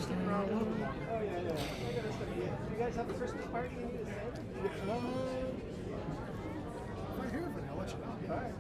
Stick around a little bit longer. Oh, yeah, yeah. I gotta study it. Do you guys have a Christmas party you need to send? If I hear of it, I'll let you know. All right.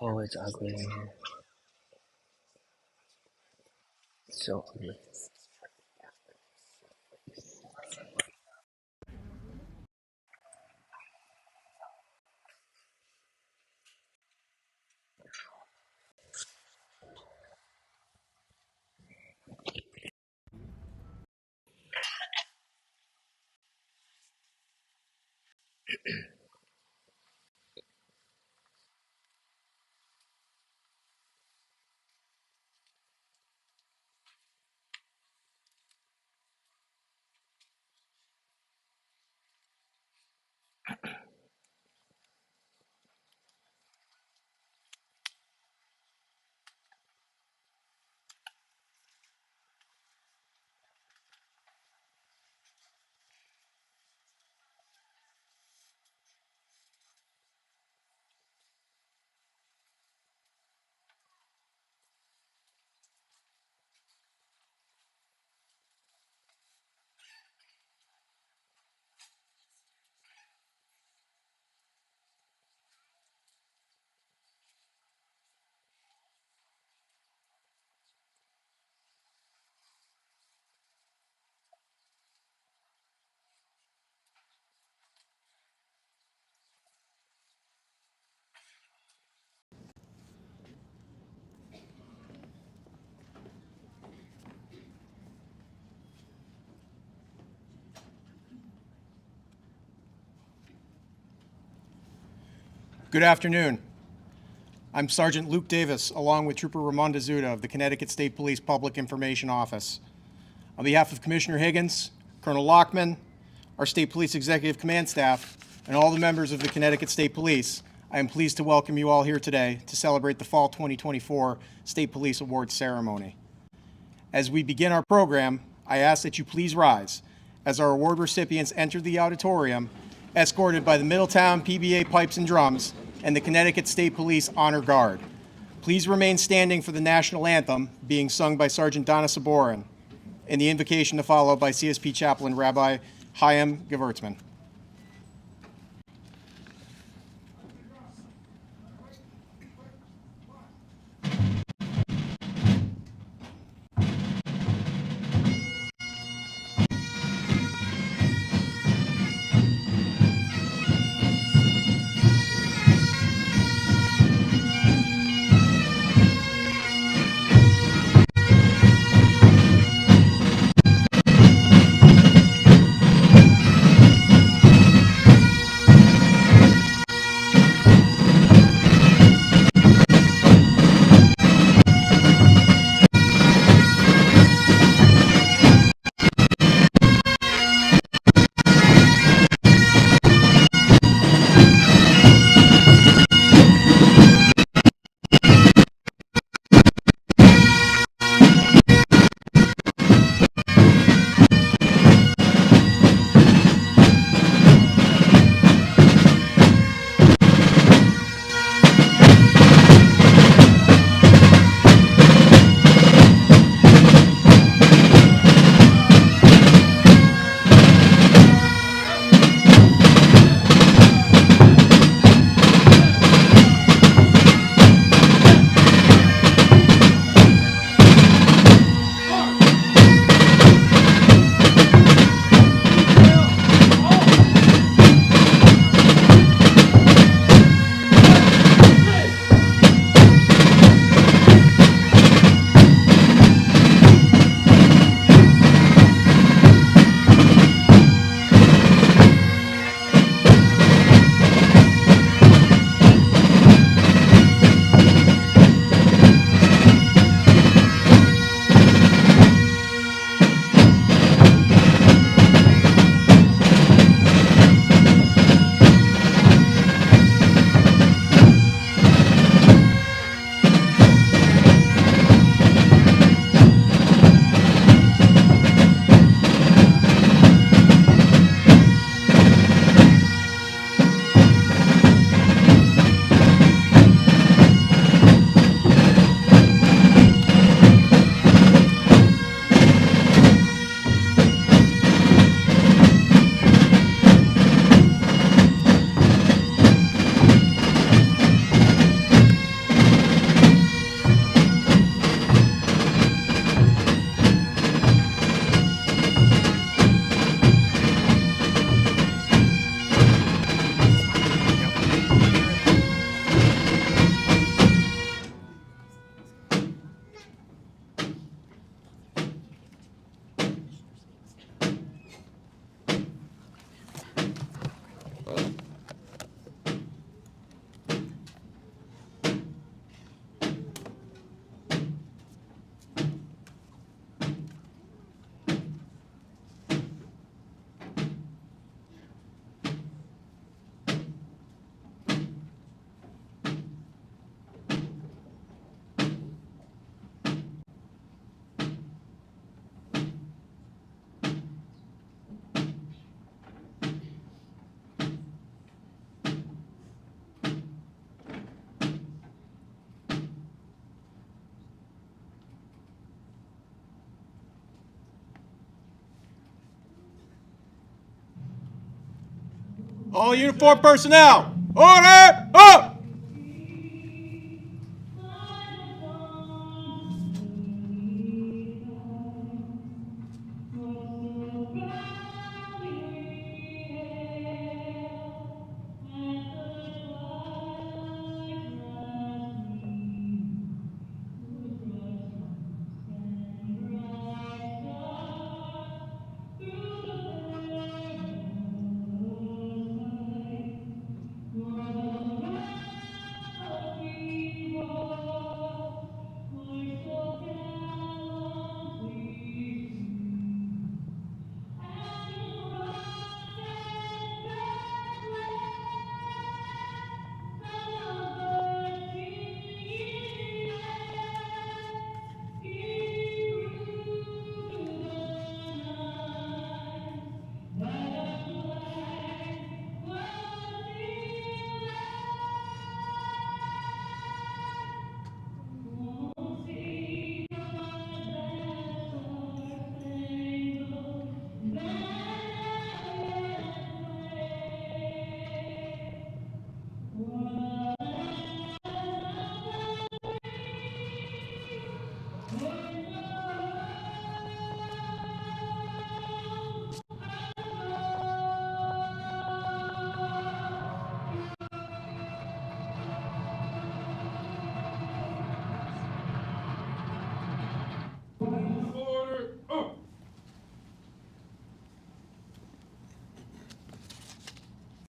Oh, it's ugly in here. It's so ugly. Good afternoon. I'm Sergeant Luke Davis, along with Trooper Ramon Zuda of the Connecticut State Police Public Information Office. On behalf of Commissioner Higgins, Colonel Lockman, our State Police Executive Command staff, and all the members of the Connecticut State Police, I am pleased to welcome you all here today to celebrate the Fall 2024 State Police Awards ceremony. As we begin our program, I ask that you please rise as our award recipients enter the auditorium, escorted by the Middletown PBA Pipes and Drums and the Connecticut State Police Honor Guard. Please remain standing for the national anthem being sung by Sergeant Donna Saborin and the invocation to follow by CSP Chaplain Rabbi Chaim Gewurtzman. All uniformed personnel, order up! Order up!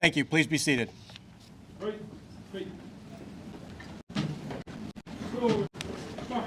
Thank you. Please be seated. Right, wait. Go, back.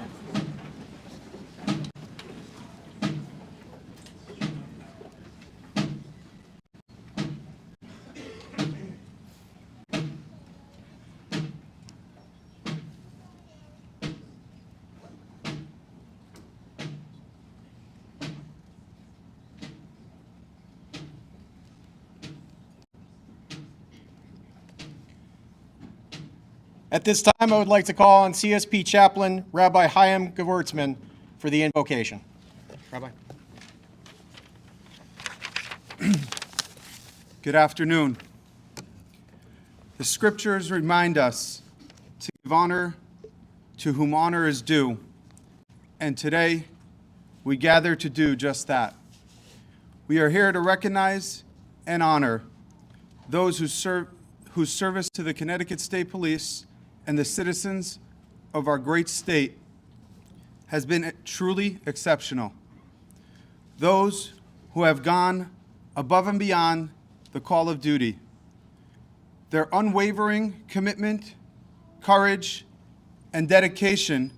At this time, I would like to call on CSP Chaplain Rabbi Chaim Gewurtzman for the invocation. Rabbi. Good afternoon. The scriptures remind us to give honor to whom honor is due, and today we gather to do just that. We are here to recognize and honor those whose service to the Connecticut State Police and the citizens of our great state has been truly exceptional. Those who have gone above and beyond the call of duty. Their unwavering commitment, courage, and dedication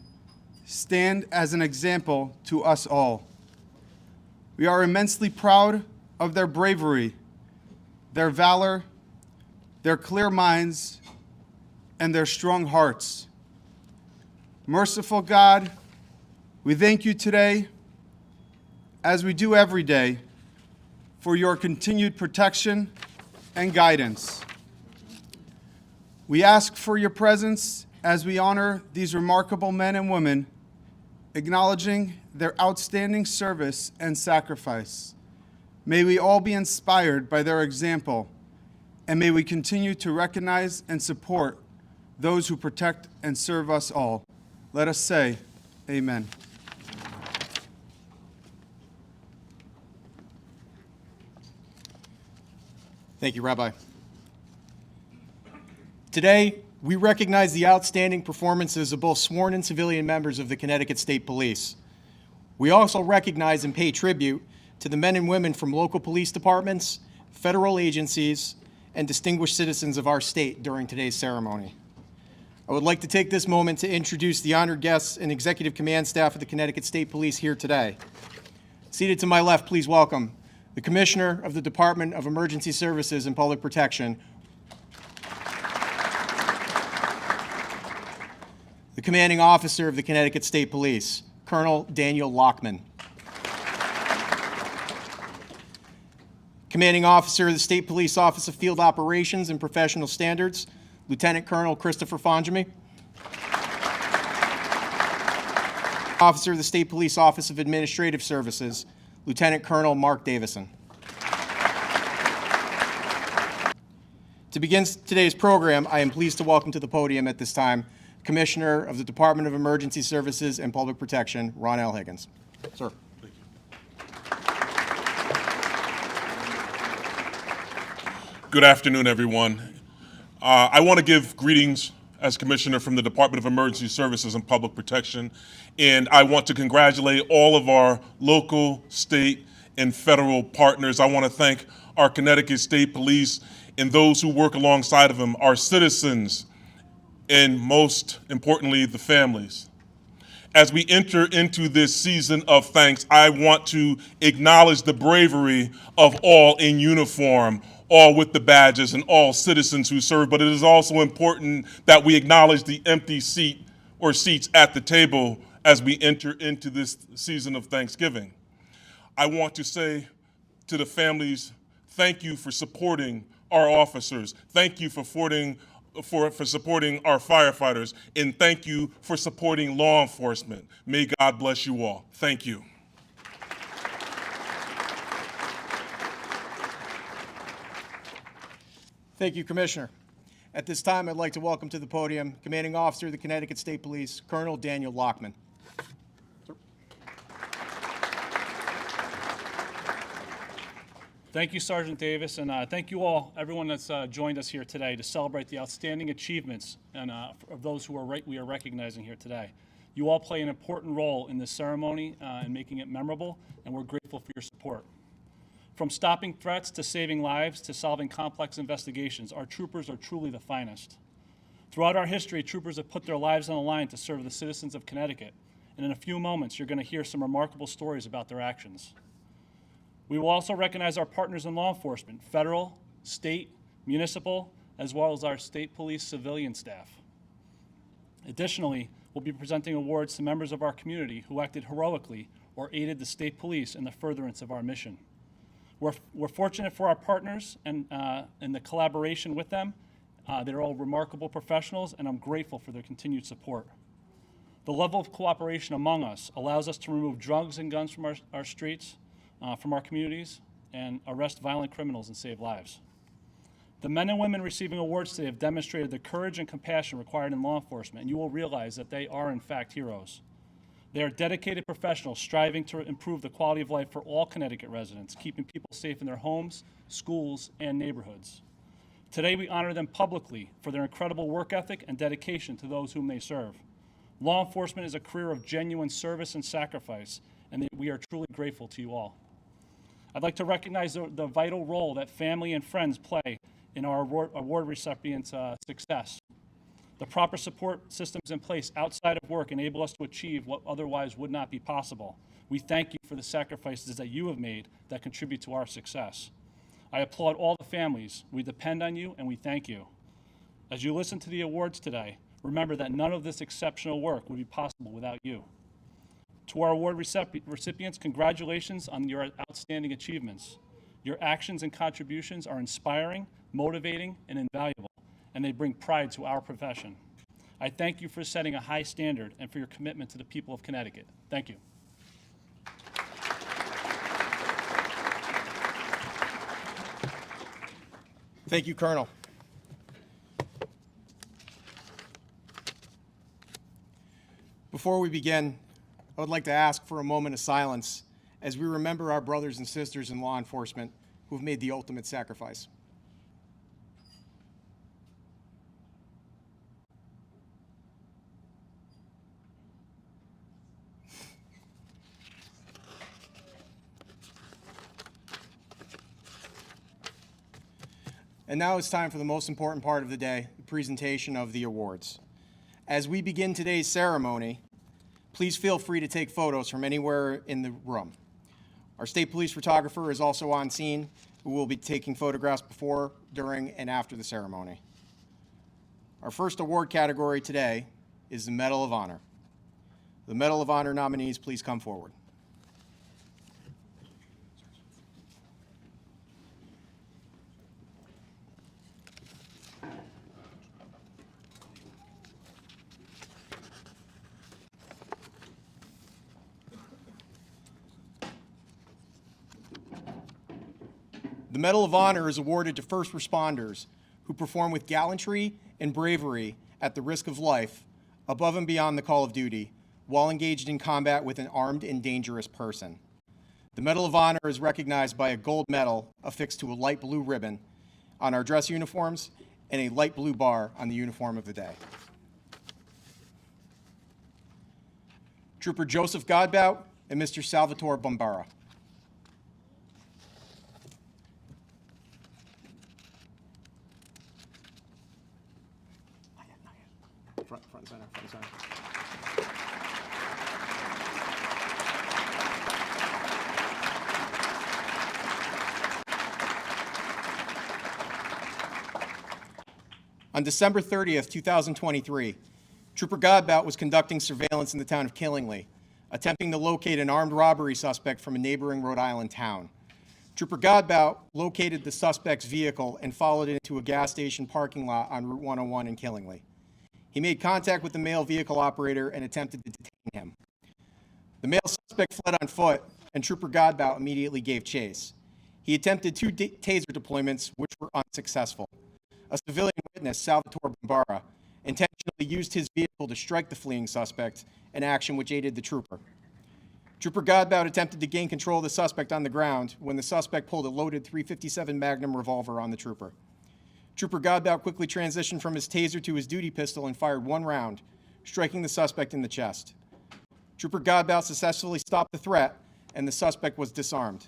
stand as an example to us all. We are immensely proud of their bravery, their valor, their clear minds, and their strong hearts. Merciful God, we thank you today, as we do every day, for your continued protection and guidance. We ask for your presence as we honor these remarkable men and women, acknowledging their outstanding service and sacrifice. May we all be inspired by their example, and may we continue to recognize and support those who protect and serve us all. Let us say, amen. Thank you, Rabbi. Today, we recognize the outstanding performances of both sworn and civilian members of the Connecticut State Police. We also recognize and pay tribute to the men and women from local police departments, federal agencies, and distinguished citizens of our state during today's ceremony. I would like to take this moment to introduce the honored guests and executive command staff of the Connecticut State Police here today. Seated to my left, please welcome the Commissioner of the Department of Emergency Services and Public Protection, the Commanding Officer of the Connecticut State Police, Colonel Daniel Lockman, Commanding Officer of the State Police Office of Field Operations and Professional Standards, Lieutenant Colonel Christopher Fonjami, Officer of the State Police Office of Administrative Services, Lieutenant Colonel Mark Davison. To begin today's program, I am pleased to welcome to the podium at this time Commissioner of the Department of Emergency Services and Public Protection, Ron L. Higgins. Sir. Good afternoon, everyone. I want to give greetings as Commissioner from the Department of Emergency Services and Public Protection, and I want to congratulate all of our local, state, and federal partners. I want to thank our Connecticut State Police and those who work alongside of them, our citizens, and most importantly, the families. As we enter into this season of thanks, I want to acknowledge the bravery of all in uniform, all with the badges, and all citizens who serve. But it is also important that we acknowledge the empty seat or seats at the table as we enter into this season of Thanksgiving. I want to say to the families, thank you for supporting our officers. Thank you for supporting our firefighters, and thank you for supporting law enforcement. May God bless you all. Thank you. Thank you, Commissioner. At this time, I'd like to welcome to the podium Commanding Officer of the Connecticut State Police, Colonel Daniel Lockman. Thank you, Sergeant Davis, and thank you all, everyone that's joined us here today to celebrate the outstanding achievements and of those who we are recognizing here today. You all play an important role in this ceremony and making it memorable, and we're grateful for your support. From stopping threats to saving lives to solving complex investigations, our troopers are truly the finest. Throughout our history, troopers have put their lives on the line to serve the citizens of Connecticut, and in a few moments, you're going to hear some remarkable stories about their actions. We will also recognize our partners in law enforcement, federal, state, municipal, as well as our state police civilian staff. Additionally, we'll be presenting awards to members of our community who acted heroically or aided the state police in the furtherance of our mission. We're fortunate for our partners and the collaboration with them. They're all remarkable professionals, and I'm grateful for their continued support. The level of cooperation among us allows us to remove drugs and guns from our streets, from our communities, and arrest violent criminals and save lives. The men and women receiving awards today have demonstrated the courage and compassion required in law enforcement, and you will realize that they are, in fact, heroes. They are dedicated professionals striving to improve the quality of life for all Connecticut residents, keeping people safe in their homes, schools, and neighborhoods. Today, we honor them publicly for their incredible work ethic and dedication to those whom they serve. Law enforcement is a career of genuine service and sacrifice, and we are truly grateful to you all. I'd like to recognize the vital role that family and friends play in our award recipients' success. The proper support systems in place outside of work enable us to achieve what otherwise would not be possible. We thank you for the sacrifices that you have made that contribute to our success. I applaud all the families. We depend on you, and we thank you. As you listen to the awards today, remember that none of this exceptional work would be possible without you. To our award recipients, congratulations on your outstanding achievements. Your actions and contributions are inspiring, motivating, and invaluable, and they bring pride to our profession. I thank you for setting a high standard and for your commitment to the people of Connecticut. Thank you. Thank you, Colonel. Before we begin, I would like to ask for a moment of silence as we remember our brothers and sisters in law enforcement who have made the ultimate sacrifice. And now it's time for the most important part of the day, the presentation of the awards. As we begin today's ceremony, please feel free to take photos from anywhere in the room. Our state police photographer is also on scene, who will be taking photographs before, during, and after the ceremony. Our first award category today is the Medal of Honor. The Medal of Honor nominees, please come forward. The Medal of Honor is awarded to first responders who perform with gallantry and bravery at the risk of life, above and beyond the call of duty, while engaged in combat with an armed and dangerous person. The Medal of Honor is recognized by a gold medal affixed to a light blue ribbon on our dress uniforms and a light blue bar on the uniform of the day. Trooper Joseph Godbout and Mr. Salvatore Bombara. Front and center, front and center. On December 30th, 2023, Trooper Godbout was conducting surveillance in the town of Killingly, attempting to locate an armed robbery suspect from a neighboring Rhode Island town. Trooper Godbout located the suspect's vehicle and followed it into a gas station parking lot on Route 101 in Killingly. He made contact with the male vehicle operator and attempted to detain him. The male suspect fled on foot, and Trooper Godbout immediately gave chase. He attempted 2 taser deployments, which were unsuccessful. A civilian witness, Salvatore Bombara, intentionally used his vehicle to strike the fleeing suspect, an action which aided the trooper. Trooper Godbout attempted to gain control of the suspect on the ground when the suspect pulled a loaded .357 Magnum revolver on the trooper. Trooper Godbout quickly transitioned from his taser to his duty pistol and fired 1 round, striking the suspect in the chest. Trooper Godbout successfully stopped the threat, and the suspect was disarmed.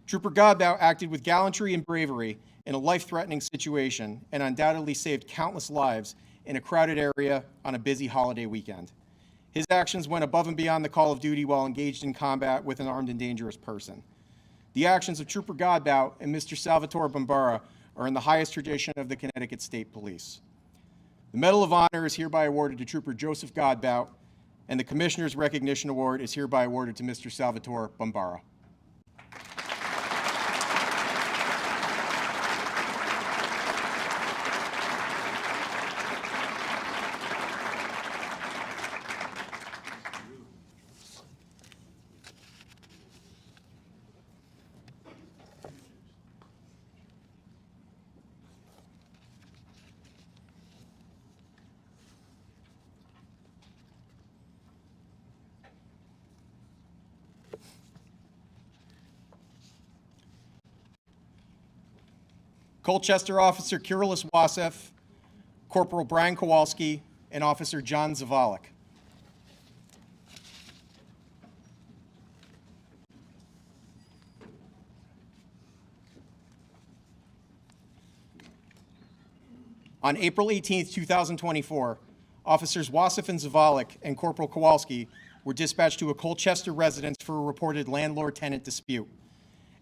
Trooper Godbout acted with gallantry and bravery in a life-threatening situation and undoubtedly saved countless lives in a crowded area on a busy holiday weekend. His actions went above and beyond the call of duty while engaged in combat with an armed and dangerous person. The actions of Trooper Godbout and Mr. Salvatore Bombara are in the highest tradition of the Connecticut State Police. The Medal of Honor is hereby awarded to Trooper Joseph Godbout, and the Commissioner's Recognition Award is hereby awarded to Mr. Salvatore Bombara. Colchester Officer Kyrillis Wasef, Corporal Brian Kowalski, and Officer John Zavalik. On April 18, 2024, Officers Wasef and Zavalik and Corporal Kowalski were dispatched to a Colchester residence for a reported landlord-tenant dispute.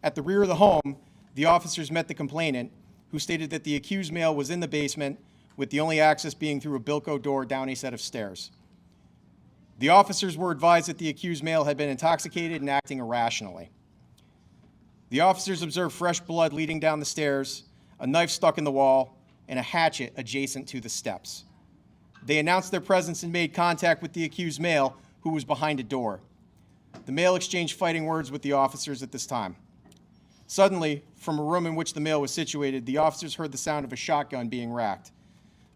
At the rear of the home, the officers met the complainant, who stated that the accused male was in the basement, with the only access being through a Bilko door down a set of stairs. The officers were advised that the accused male had been intoxicated and acting irrationally. The officers observed fresh blood leading down the stairs, a knife stuck in the wall, and a hatchet adjacent to the steps. They announced their presence and made contact with the accused male, who was behind a door. The male exchanged fighting words with the officers at this time. Suddenly, from a room in which the male was situated, the officers heard the sound of a shotgun being racked.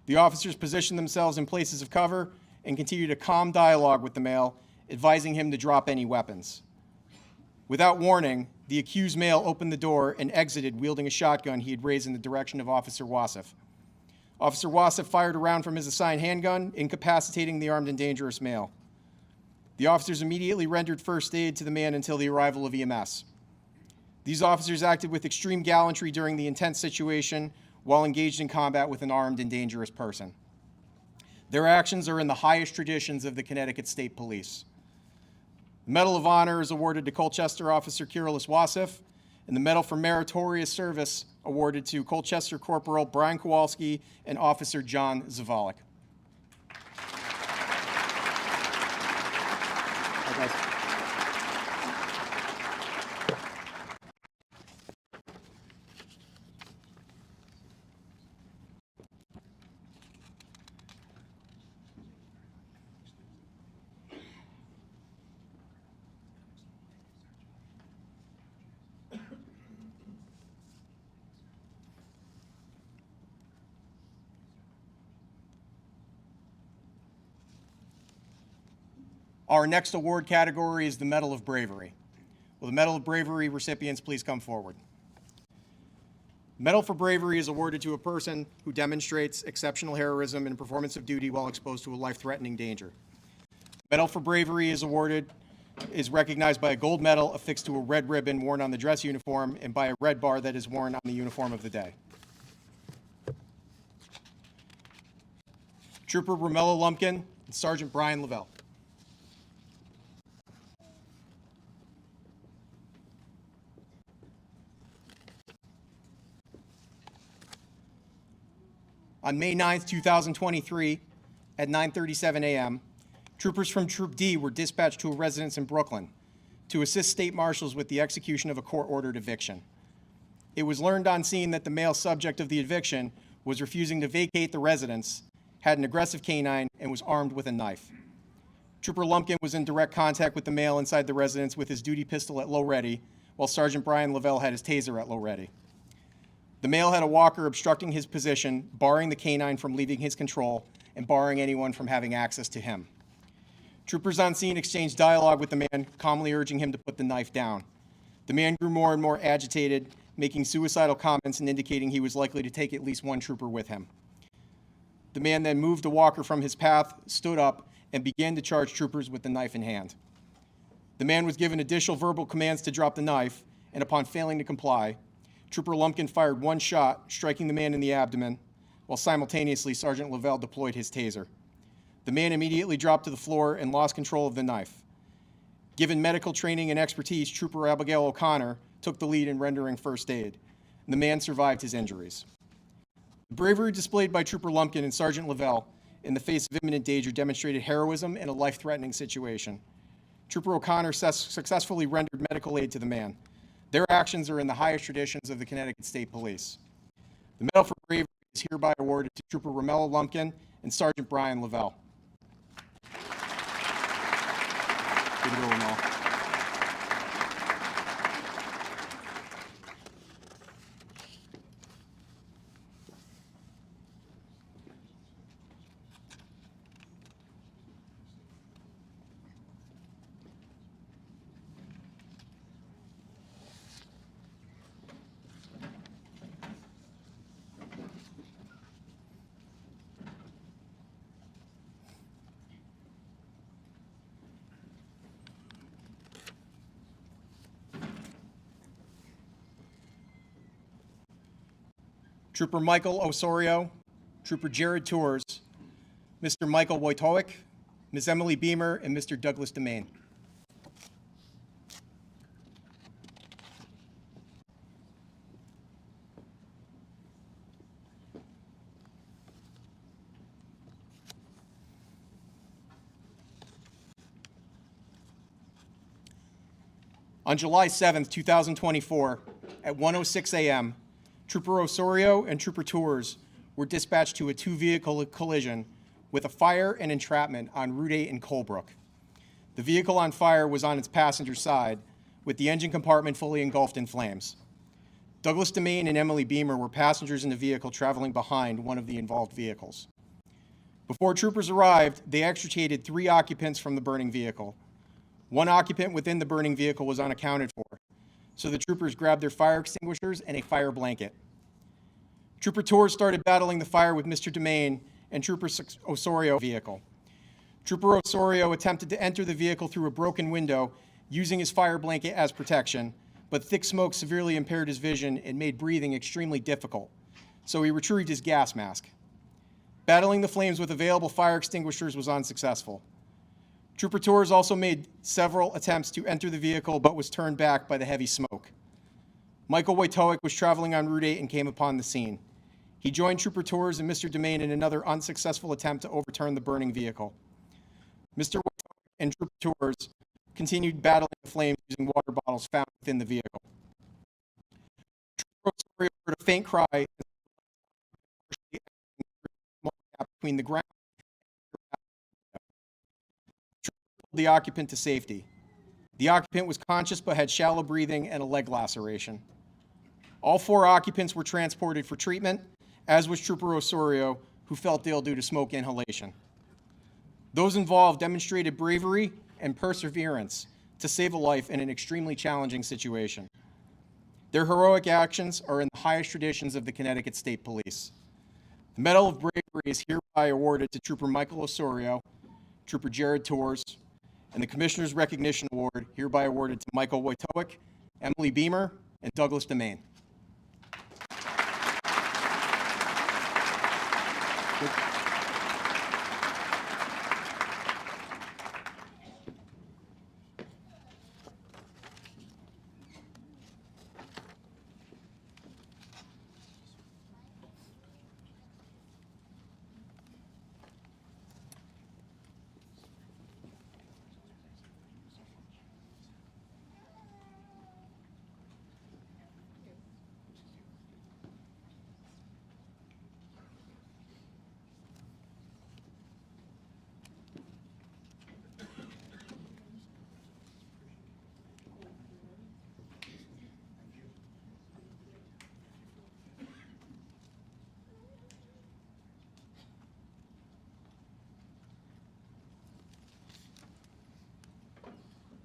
The officers positioned themselves in places of cover and continued a calm dialogue with the male, advising him to drop any weapons. Without warning, the accused male opened the door and exited wielding a shotgun he had raised in the direction of Officer Wasef. Officer Wasef fired a round from his assigned handgun, incapacitating the armed and dangerous male. The officers immediately rendered first aid to the man until the arrival of EMS. These officers acted with extreme gallantry during the intense situation while engaged in combat with an armed and dangerous person. Their actions are in the highest traditions of the Connecticut State Police. The Medal of Honor is awarded to Colchester Officer Kyrillis Wasef, and the Medal for Meritorious Service awarded to Colchester Corporal Brian Kowalski and Officer John Zavalik. Our next award category is the Medal of Bravery. Will the Medal of Bravery recipients please come forward? Medal for Bravery is awarded to a person who demonstrates exceptional heroism in performance of duty while exposed to a life-threatening danger. Medal for Bravery is recognized by a gold medal affixed to a red ribbon worn on the dress uniform and by a red bar that is worn on the uniform of the day. Trooper Romello Lumpkin and Sergeant Brian Lavelle. On May 9th, 2023, at 9:37 a.m., troopers from Troop D were dispatched to a residence in Brooklyn to assist state marshals with the execution of a court-ordered eviction. It was learned on scene that the male subject of the eviction was refusing to vacate the residence, had an aggressive canine, and was armed with a knife. Trooper Lumpkin was in direct contact with the male inside the residence with his duty pistol at low ready, while Sergeant Brian Lavelle had his taser at low ready. The male had a walker obstructing his position, barring the canine from leaving his control and barring anyone from having access to him. Troopers on scene exchanged dialogue with the man, calmly urging him to put the knife down. The man grew more and more agitated, making suicidal comments and indicating he was likely to take at least one trooper with him. The man then moved the walker from his path, stood up, and began to charge troopers with the knife in hand. The man was given additional verbal commands to drop the knife, and upon failing to comply, Trooper Lumpkin fired one shot, striking the man in the abdomen, while simultaneously Sergeant Lavelle deployed his taser. The man immediately dropped to the floor and lost control of the knife. Given medical training and expertise, Trooper Abigail O'Connor took the lead in rendering first aid, and the man survived his injuries. The bravery displayed by Trooper Lumpkin and Sergeant Lavelle in the face of imminent danger demonstrated heroism in a life-threatening situation. Trooper O'Connor successfully rendered medical aid to the man. Their actions are in the highest traditions of the Connecticut State Police. The Medal for Bravery is hereby awarded to Trooper Romello Lumpkin and Sergeant Brian Lavelle. Good to go, Romello. Trooper Michael Osorio, Trooper Jared Tours, Mr. Michael Wojtowicz, Ms. Emily Beamer, and Mr. Douglas Demain. On July 7th, 2024, at 1:06 a.m., Trooper Osorio and Trooper Tours were dispatched to a two-vehicle collision with a fire and entrapment on Route 8 in Colebrook. The vehicle on fire was on its passenger side, with the engine compartment fully engulfed in flames. Douglas Demain and Emily Beamer were passengers in the vehicle traveling behind one of the involved vehicles. Before troopers arrived, they extricated 3 occupants from the burning vehicle. One occupant within the burning vehicle was unaccounted for, so the troopers grabbed their fire extinguishers and a fire blanket. Trooper Tours started battling the fire with Mr. Demain and Trooper Osorio vehicle. Trooper Osorio attempted to enter the vehicle through a broken window using his fire blanket as protection, but thick smoke severely impaired his vision and made breathing extremely difficult, so he retrieved his gas mask. Battling the flames with available fire extinguishers was unsuccessful. Trooper Tours also made several attempts to enter the vehicle but was turned back by the heavy smoke. Michael Wojtowicz was traveling on Route 8 and came upon the scene. He joined Trooper Tours and Mr. Demain in another unsuccessful attempt to overturn the burning vehicle. Mr. Wojtowicz and Trooper Tours continued battling the flames using water bottles found within the vehicle. Trooper Osorio heard a faint cry between the ground the occupant to safety. The occupant was conscious but had shallow breathing and a leg laceration. All 4 occupants were transported for treatment, as was Trooper Osorio, who felt ill due to smoke inhalation. Those involved demonstrated bravery and perseverance to save a life in an extremely challenging situation. Their heroic actions are in the highest traditions of the Connecticut State Police. The Medal of Bravery is hereby awarded to Trooper Michael Osorio, Trooper Jared Torres, and the Commissioner's Recognition Award hereby awarded to Michael Wojtowicz, Emily Beamer, and Douglas DeMaine.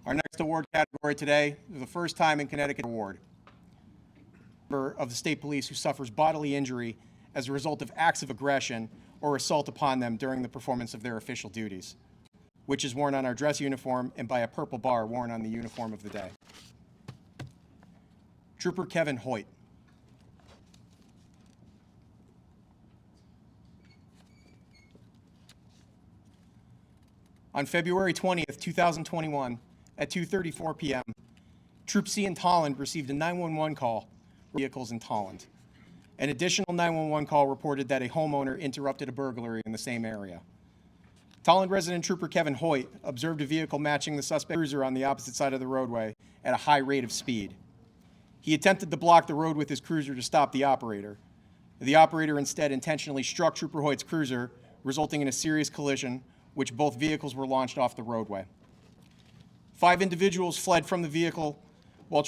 Our next award category today is the first time in Connecticut award. Member of the state police who suffers bodily injury as a result of acts of aggression or assault upon them during the performance of their official duties, which is worn on our dress uniform and by a purple bar worn on the uniform of the day. Trooper Kevin Hoyt. On February 20th, 2021, at 2:34 p.m., Troop C in Tolland received a 911 call for vehicles in Tolland. An additional 911 call reported that a homeowner interrupted a burglary in the same area. Tolland resident Trooper Kevin Hoyt observed a vehicle matching the suspect cruiser on the opposite side of the roadway at a high rate of speed. He attempted to block the road with his cruiser to stop the operator. The operator instead intentionally struck Trooper Hoyt's cruiser, resulting in a serious collision, which both vehicles were launched off the roadway. 5 individuals fled from the vehicle while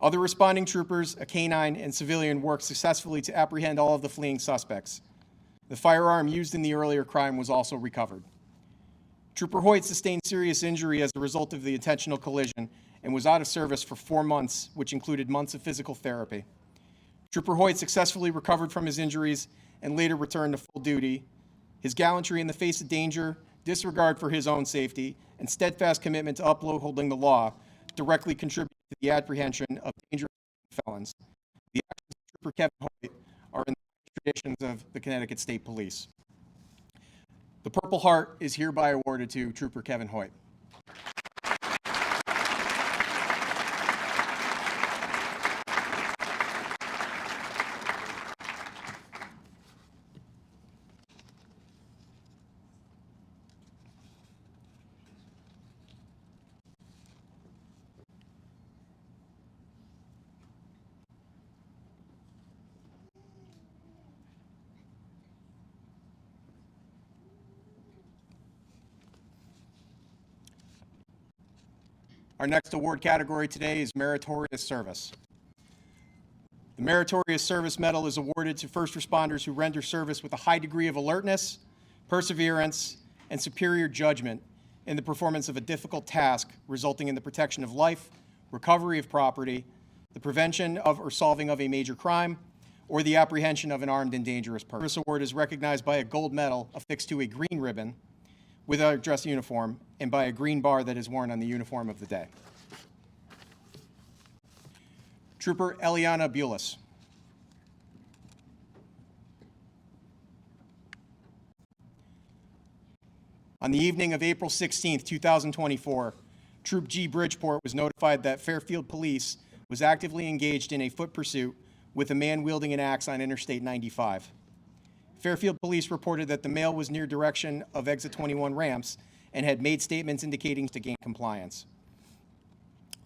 other responding troopers, a canine, and civilian worked successfully to apprehend all of the fleeing suspects. The firearm used in the earlier crime was also recovered. Trooper Hoyt sustained serious injury as a result of the intentional collision and was out of service for 4 months, which included months of physical therapy. Trooper Hoyt successfully recovered from his injuries and later returned to full duty. His gallantry in the face of danger, disregard for his own safety, and steadfast commitment to upholding the law directly contributed to the apprehension of dangerous felons. The actions of Trooper Kevin Hoyt are in the traditions of the Connecticut State Police. The Purple Heart is hereby awarded to Trooper Kevin Hoyt. Our next award category today is Meritorious Service. The Meritorious Service Medal is awarded to first responders who render service with a high degree of alertness, perseverance, and superior judgment in the performance of a difficult task, resulting in the protection of life, recovery of property, the prevention of or solving of a major crime, or the apprehension of an armed and dangerous person. This award is recognized by a gold medal affixed to a green ribbon with our dress uniform and by a green bar that is worn on the uniform of the day. Trooper Eliana Bulis. On the evening of April 16, 2024, Troop G Bridgeport was notified that Fairfield Police was actively engaged in a foot pursuit with a man wielding an axe on Interstate 95. Fairfield Police reported that the male was near direction of exit 21 ramps and had made statements indicating to gain compliance.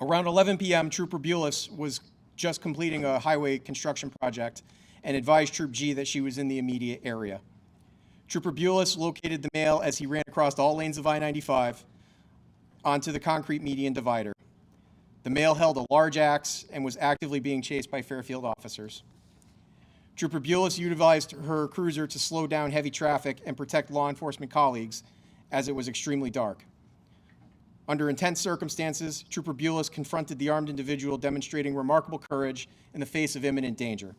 Around 11 p.m., Trooper Bulis was just completing a highway construction project and advised Troop G that she was in the immediate area. Trooper Bulis located the male as he ran across all lanes of I-95 onto the concrete median divider. The male held a large axe and was actively being chased by Fairfield officers. Trooper Bulis utilized her cruiser to slow down heavy traffic and protect law enforcement colleagues as it was extremely dark. Under intense circumstances, Trooper Bulis confronted the armed individual, demonstrating remarkable courage in the face of imminent danger.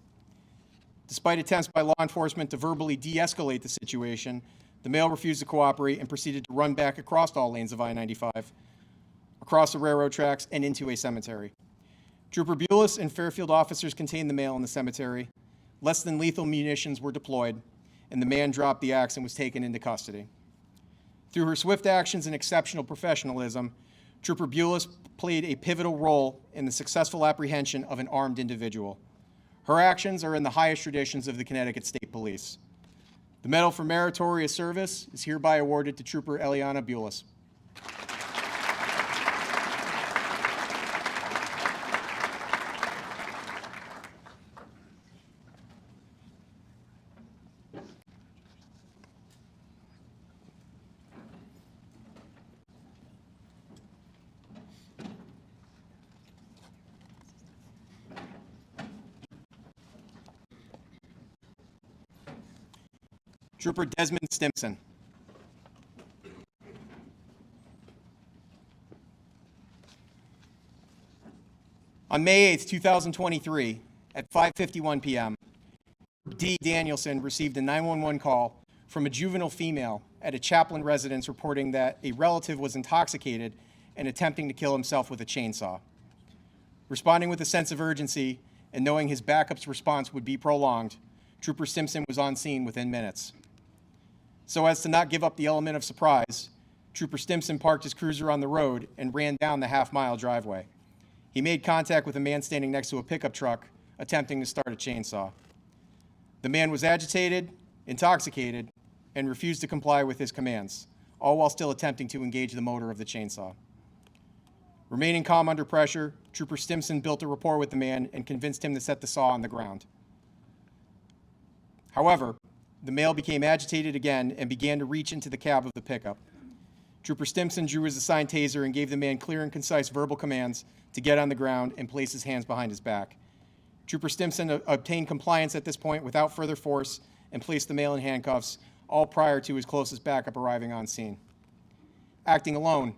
Despite attempts by law enforcement to verbally de-escalate the situation, the male refused to cooperate and proceeded to run back across all lanes of I-95, across the railroad tracks, and into a cemetery. Trooper Bulis and Fairfield officers contained the male in the cemetery. Less than lethal munitions were deployed, and the man dropped the axe and was taken into custody. Through her swift actions and exceptional professionalism, Trooper Bulis played a pivotal role in the successful apprehension of an armed individual. Her actions are in the highest traditions of the Connecticut State Police. The Medal for Meritorious Service is hereby awarded to Trooper Eliana Bulis. Trooper Desmond Stimson. On May 8th, 2023, at 5:51 p.m., D. Danielson received a 911 call from a juvenile female at a Chaplin residence reporting that a relative was intoxicated and attempting to kill himself with a chainsaw. Responding with a sense of urgency and knowing his backup's response would be prolonged, Trooper Stimson was on scene within minutes. So as to not give up the element of surprise, Trooper Stimson parked his cruiser on the road and ran down the half-mile driveway. He made contact with a man standing next to a pickup truck, attempting to start a chainsaw. The man was agitated, intoxicated, and refused to comply with his commands, all while still attempting to engage the motor of the chainsaw. Remaining calm under pressure, Trooper Stimson built a rapport with the man and convinced him to set the saw on the ground. However, the male became agitated again and began to reach into the cab of the pickup. Trooper Stimson drew his assigned taser and gave the man clear and concise verbal commands to get on the ground and place his hands behind his back. Trooper Stimson obtained compliance at this point without further force and placed the male in handcuffs, all prior to his closest backup arriving on scene. Acting alone,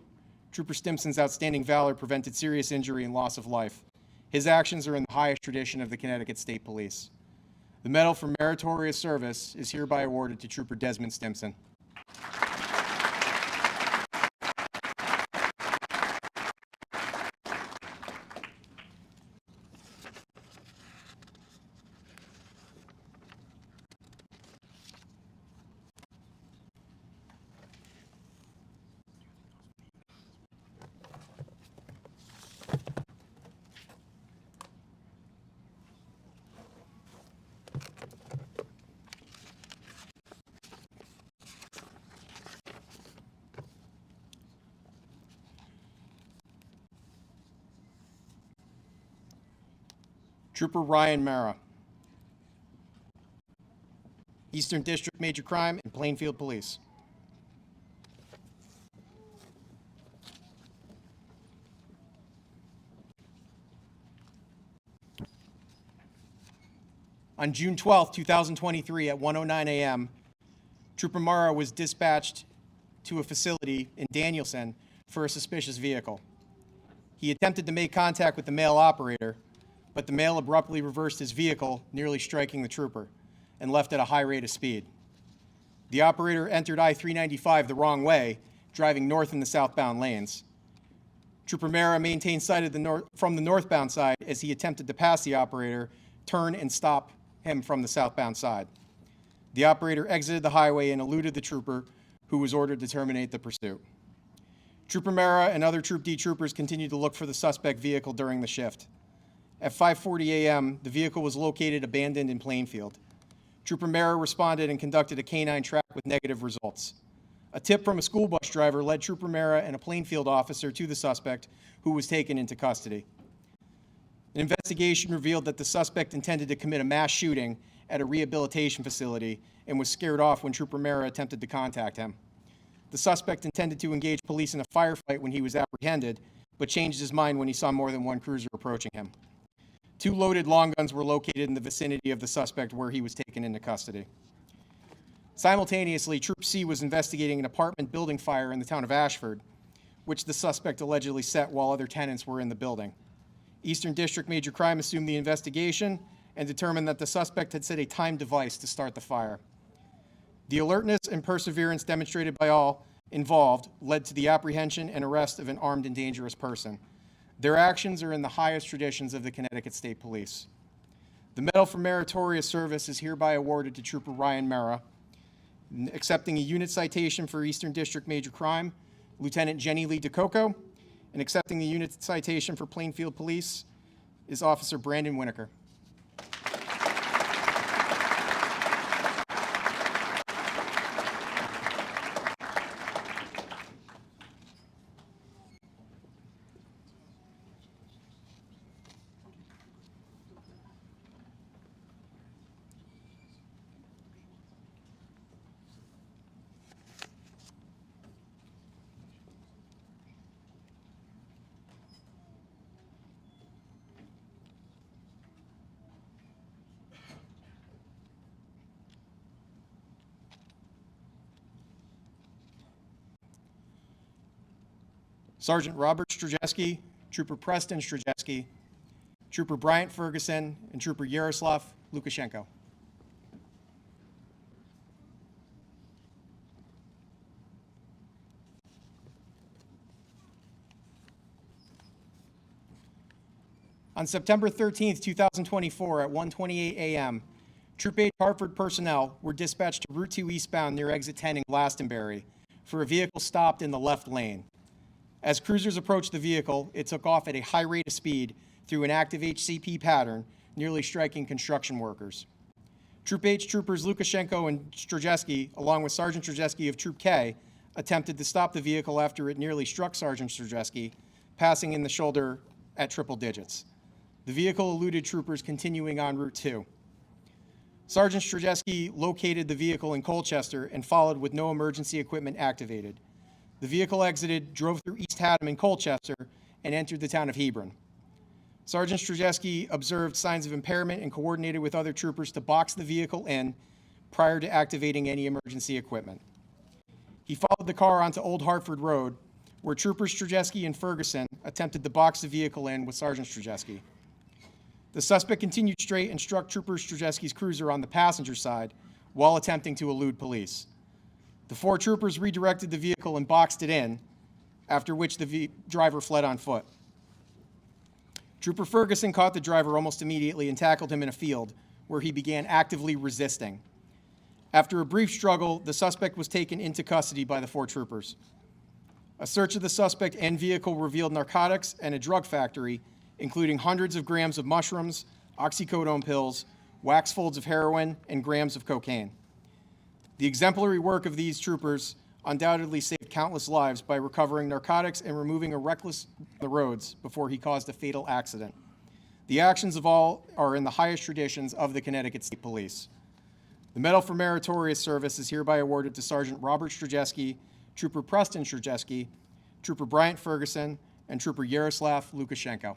Trooper Stimson's outstanding valor prevented serious injury and loss of life. His actions are in the highest tradition of the Connecticut State Police. The Medal for Meritorious Service is hereby awarded to Trooper Desmond Stimson. Trooper Ryan Mara, Eastern District Major Crime and Plainfield Police. On June 12, 2023, at 1:09 a.m., Trooper Mara was dispatched to a facility in Danielson for a suspicious vehicle. He attempted to make contact with the male operator, but the male abruptly reversed his vehicle, nearly striking the trooper, and left at a high rate of speed. The operator entered I-395 the wrong way, driving north in the southbound lanes. Trooper Mara maintained sight of from the northbound side as he attempted to pass the operator, turn and stop him from the southbound side. The operator exited the highway and eluded the trooper, who was ordered to terminate the pursuit. Trooper Mara and other Troop D troopers continued to look for the suspect vehicle during the shift. At 5:40 a.m., the vehicle was located abandoned in Plainfield. Trooper Mara responded and conducted a canine track with negative results. A tip from a school bus driver led Trooper Mara and a Plainfield officer to the suspect, who was taken into custody. An investigation revealed that the suspect intended to commit a mass shooting at a rehabilitation facility and was scared off when Trooper Mara attempted to contact him. The suspect intended to engage police in a firefight when he was apprehended, but changed his mind when he saw more than one cruiser approaching him. 2 loaded long guns were located in the vicinity of the suspect, where he was taken into custody. Simultaneously, Troop C was investigating an apartment building fire in the town of Ashford, which the suspect allegedly set while other tenants were in the building. Eastern District Major Crime assumed the investigation and determined that the suspect had set a timed device to start the fire. The alertness and perseverance demonstrated by all involved led to the apprehension and arrest of an armed and dangerous person. Their actions are in the highest traditions of the Connecticut State Police. The Medal for Meritorious Service is hereby awarded to Trooper Ryan Mera. Accepting a unit citation for Eastern District Major Crime, Lieutenant Jenny Lee DeCoco, and accepting the unit citation for Plainfield Police is Officer Brandon Winokur. Sergeant Robert Strzeski, Trooper Preston Strzeski, Trooper Bryant Ferguson, and Trooper Yaroslav Lukashenko. On September 13th, 2024, at 1:28 a.m., Troop 8 Hartford personnel were dispatched to Route 2 eastbound near Exit 10 in Glastonbury for a vehicle stopped in the left lane. As cruisers approached the vehicle, it took off at a high rate of speed through an active HCP pattern, nearly striking construction workers. Troop H troopers Lukashenko and Strzeski, along with Sergeant Strzeski of Troop K, attempted to stop the vehicle after it nearly struck Sergeant Strzeski, passing in the shoulder at triple digits. The vehicle eluded troopers continuing on Route 2. Sergeant Strzeski located the vehicle in Colchester and followed with no emergency equipment activated. The vehicle exited, drove through East Haddam and Colchester, and entered the town of Hebron. Sergeant Strzeski observed signs of impairment and coordinated with other troopers to box the vehicle in prior to activating any emergency equipment. He followed the car onto Old Hartford Road, where Troopers Strzeski and Ferguson attempted to box the vehicle in with Sergeant Strzeski. The suspect continued straight and struck Trooper Strzeski's cruiser on the passenger side while attempting to elude police. The four troopers redirected the vehicle and boxed it in, after which the driver fled on foot. Trooper Ferguson caught the driver almost immediately and tackled him in a field, where he began actively resisting. After a brief struggle, the suspect was taken into custody by the four troopers. A search of the suspect and vehicle revealed narcotics and a drug factory, including hundreds of grams of mushrooms, oxycodone pills, wax folds of heroin, and grams of cocaine. The exemplary work of these troopers undoubtedly saved countless lives by recovering narcotics and removing a reckless the roads before he caused a fatal accident. The actions of all are in the highest traditions of the Connecticut State Police. The Medal for Meritorious Service is hereby awarded to Sergeant Robert Strzeski, Trooper Preston Strzeski, Trooper Bryant Ferguson, and Trooper Yaroslav Lukashenko.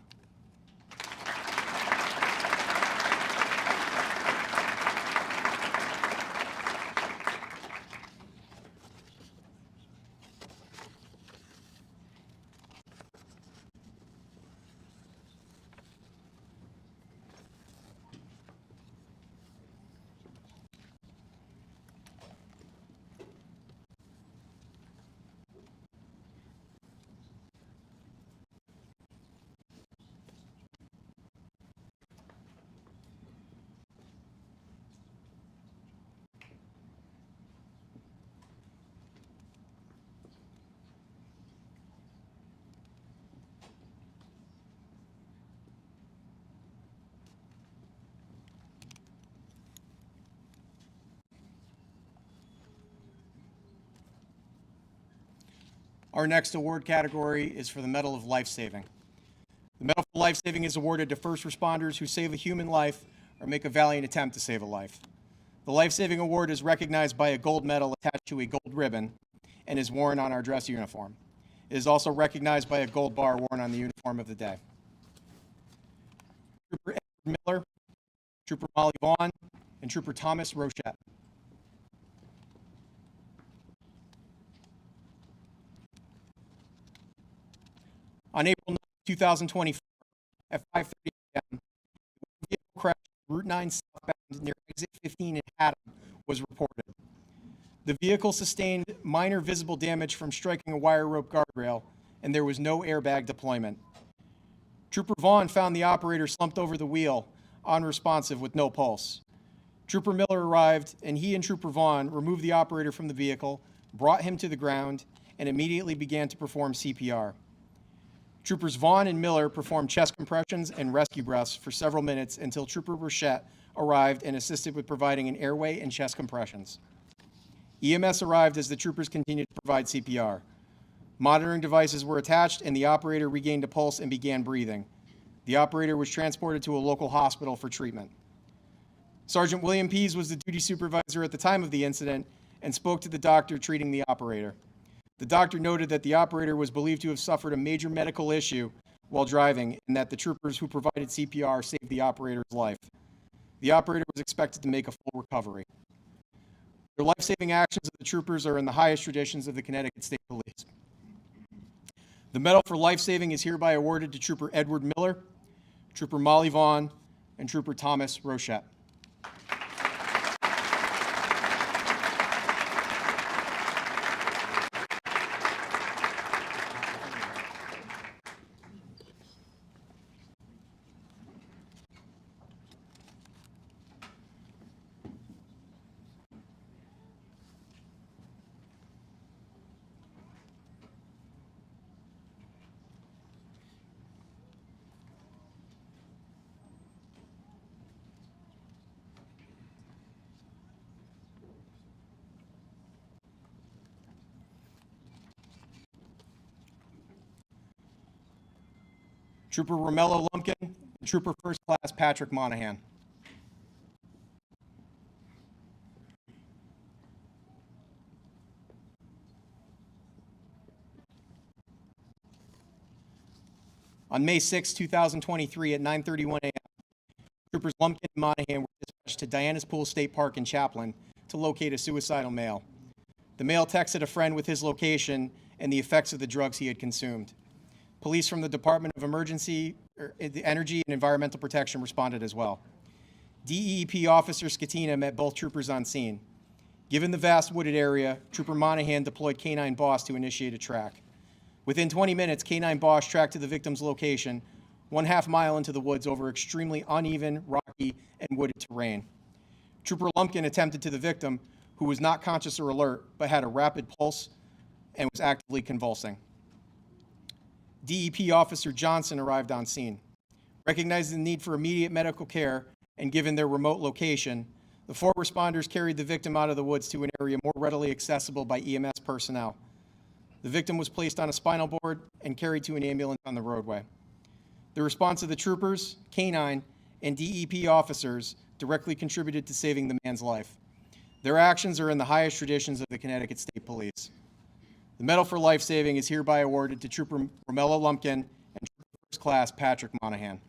Our next award category is for the Medal of Life Saving. The Medal for Life Saving is awarded to first responders who save a human life or make a valiant attempt to save a life. The Life Saving Award is recognized by a gold medal attached to a gold ribbon and is worn on our dress uniform. It is also recognized by a gold bar worn on the uniform of the day. Trooper Edward Miller, Trooper Molly Vaughn, and Trooper Thomas Rochette. On April 9, 2024, at 5:30 a.m., a vehicle crash on Route 9 southbound near exit 15 in Haddam was reported. The vehicle sustained minor visible damage from striking a wire rope guardrail, and there was no airbag deployment. Trooper Vaughn found the operator slumped over the wheel, unresponsive with no pulse. Trooper Miller arrived, and he and Trooper Vaughn removed the operator from the vehicle, brought him to the ground, and immediately began to perform CPR. Troopers Vaughn and Miller performed chest compressions and rescue breaths for several minutes until Trooper Burchett arrived and assisted with providing an airway and chest compressions. EMS arrived as the troopers continued to provide CPR. Monitoring devices were attached, and the operator regained a pulse and began breathing. The operator was transported to a local hospital for treatment. Sergeant William Pease was the duty supervisor at the time of the incident and spoke to the doctor treating the operator. The doctor noted that the operator was believed to have suffered a major medical issue while driving, and that the troopers who provided CPR saved the operator's life. The operator was expected to make a full recovery. The life-saving actions of the troopers are in the highest traditions of the Connecticut State Police. The Medal for Life-Saving is hereby awarded to Trooper Edward Miller, Trooper Molly Vaughn, and Trooper Thomas Rochette. Trooper Romello Lumpkin, and Trooper First Class Patrick Monahan. On May 6, 2023 at 9:31 a.m., Troopers Lumpkin and Monahan were dispatched to Diana's Pool State Park in Chaplin to locate a suicidal male. The male texted a friend with his location and the effects of the drugs he had consumed. Police from the Department of Energy and Environmental Protection responded as well. DEEP Officer Scatina met both troopers on scene. Given the vast wooded area, Trooper Monahan deployed K-9 Boss to initiate a track. Within 20 minutes, K-9 Boss tracked to the victim's location, 1/2 mile into the woods over extremely uneven, rocky, and wooded terrain. Trooper Lumpkin attempted to the victim, who was not conscious or alert, but had a rapid pulse and was actively convulsing. DEP Officer Johnson arrived on scene. Recognizing the need for immediate medical care and given their remote location, the 4 responders carried the victim out of the woods to an area more readily accessible by EMS personnel. The victim was placed on a spinal board and carried to an ambulance on the roadway. The response of the troopers, K-9, and DEP officers directly contributed to saving the man's life. Their actions are in the highest traditions of the Connecticut State Police. The Medal for Life-Saving is hereby awarded to Trooper Romello Lumpkin and Trooper First Class Patrick Monahan.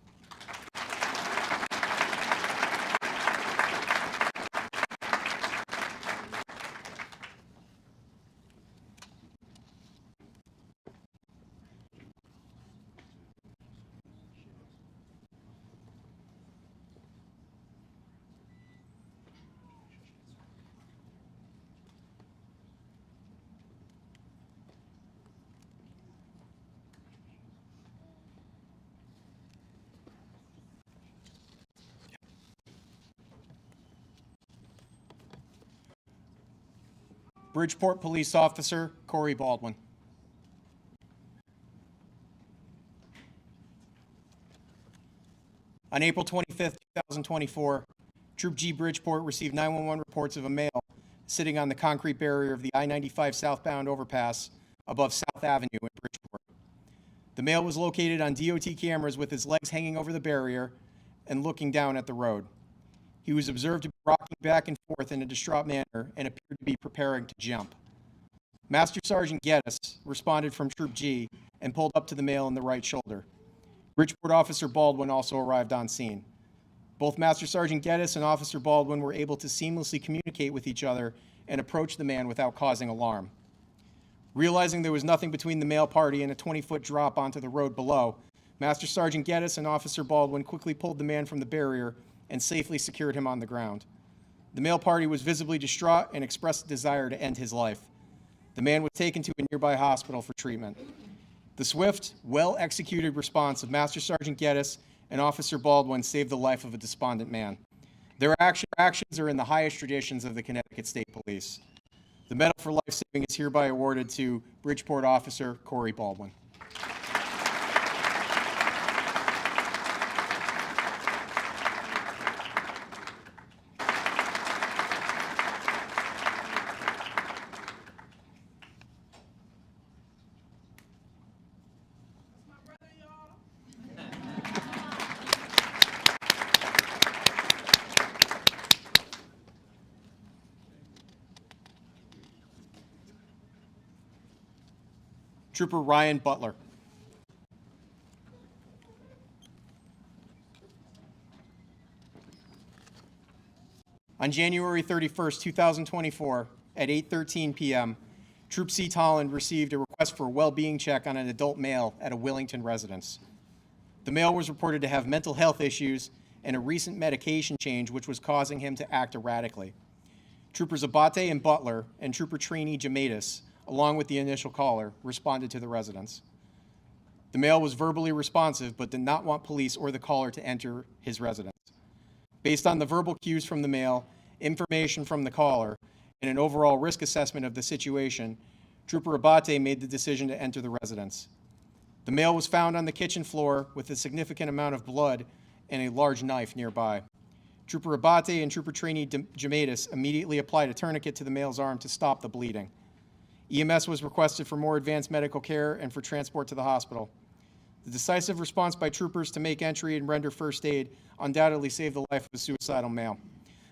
Bridgeport Police Officer Corey Baldwin. On April 25th, 2024, Troop G Bridgeport received 911 reports of a male sitting on the concrete barrier of the I-95 southbound overpass above South Avenue in Bridgeport. The male was located on DOT cameras with his legs hanging over the barrier and looking down at the road. He was observed to be rocking back and forth in a distraught manner and appeared to be preparing to jump. Master Sergeant Geddes responded from Troop G and pulled up to the male in the right shoulder. Bridgeport Officer Baldwin also arrived on scene. Both Master Sergeant Geddes and Officer Baldwin were able to seamlessly communicate with each other and approach the man without causing alarm. Realizing there was nothing between the male party and a 20-foot drop onto the road below, Master Sergeant Geddes and Officer Baldwin quickly pulled the man from the barrier and safely secured him on the ground. The male party was visibly distraught and expressed a desire to end his life. The man was taken to a nearby hospital for treatment. The swift, well-executed response of Master Sergeant Geddes and Officer Baldwin saved the life of a despondent man. Their actions are in the highest traditions of the Connecticut State Police. The Medal for Life Saving is hereby awarded to Bridgeport Officer Corey Baldwin. Trooper Ryan Butler. On January 31st, 2024, at 8:13 p.m., Troop C. Tolland received a request for a well-being check on an adult male at a Willington residence. The male was reported to have mental health issues and a recent medication change which was causing him to act erratically. Troopers Abate and Butler and Trooper Trainee Jamatis, along with the initial caller, responded to the residence. The male was verbally responsive but did not want police or the caller to enter his residence. Based on the verbal cues from the male, information from the caller, and an overall risk assessment of the situation, Trooper Abate made the decision to enter the residence. The male was found on the kitchen floor with a significant amount of blood and a large knife nearby. Trooper Abate and Trooper Trainee Jamatis immediately applied a tourniquet to the male's arm to stop the bleeding. EMS was requested for more advanced medical care and for transport to the hospital. The decisive response by troopers to make entry and render first aid undoubtedly saved the life of a suicidal male.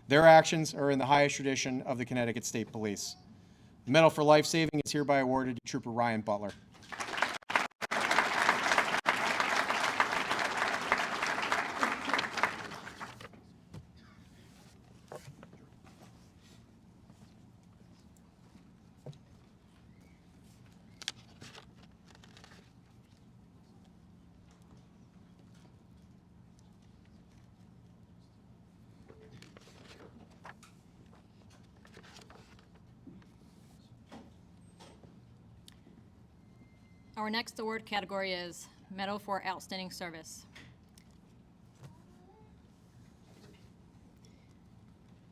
Their actions are in the highest tradition of the Connecticut State Police. The Medal for Life Saving is hereby awarded to Trooper Ryan Butler. Our next award category is Medal for Outstanding Service.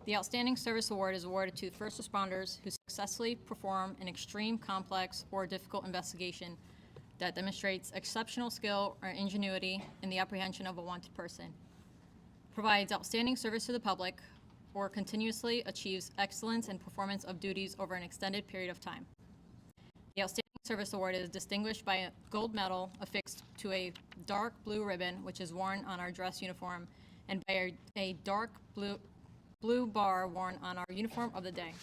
The Outstanding Service Award is awarded to first responders who successfully perform an extreme, complex, or difficult investigation that demonstrates exceptional skill or ingenuity in the apprehension of a wanted person, provides outstanding service to the public, or continuously achieves excellence in performance of duties over an extended period of time. The Outstanding Service Award is distinguished by a gold medal affixed to a dark blue ribbon, which is worn on our dress uniform, and by a dark blue bar worn on our uniform of the day.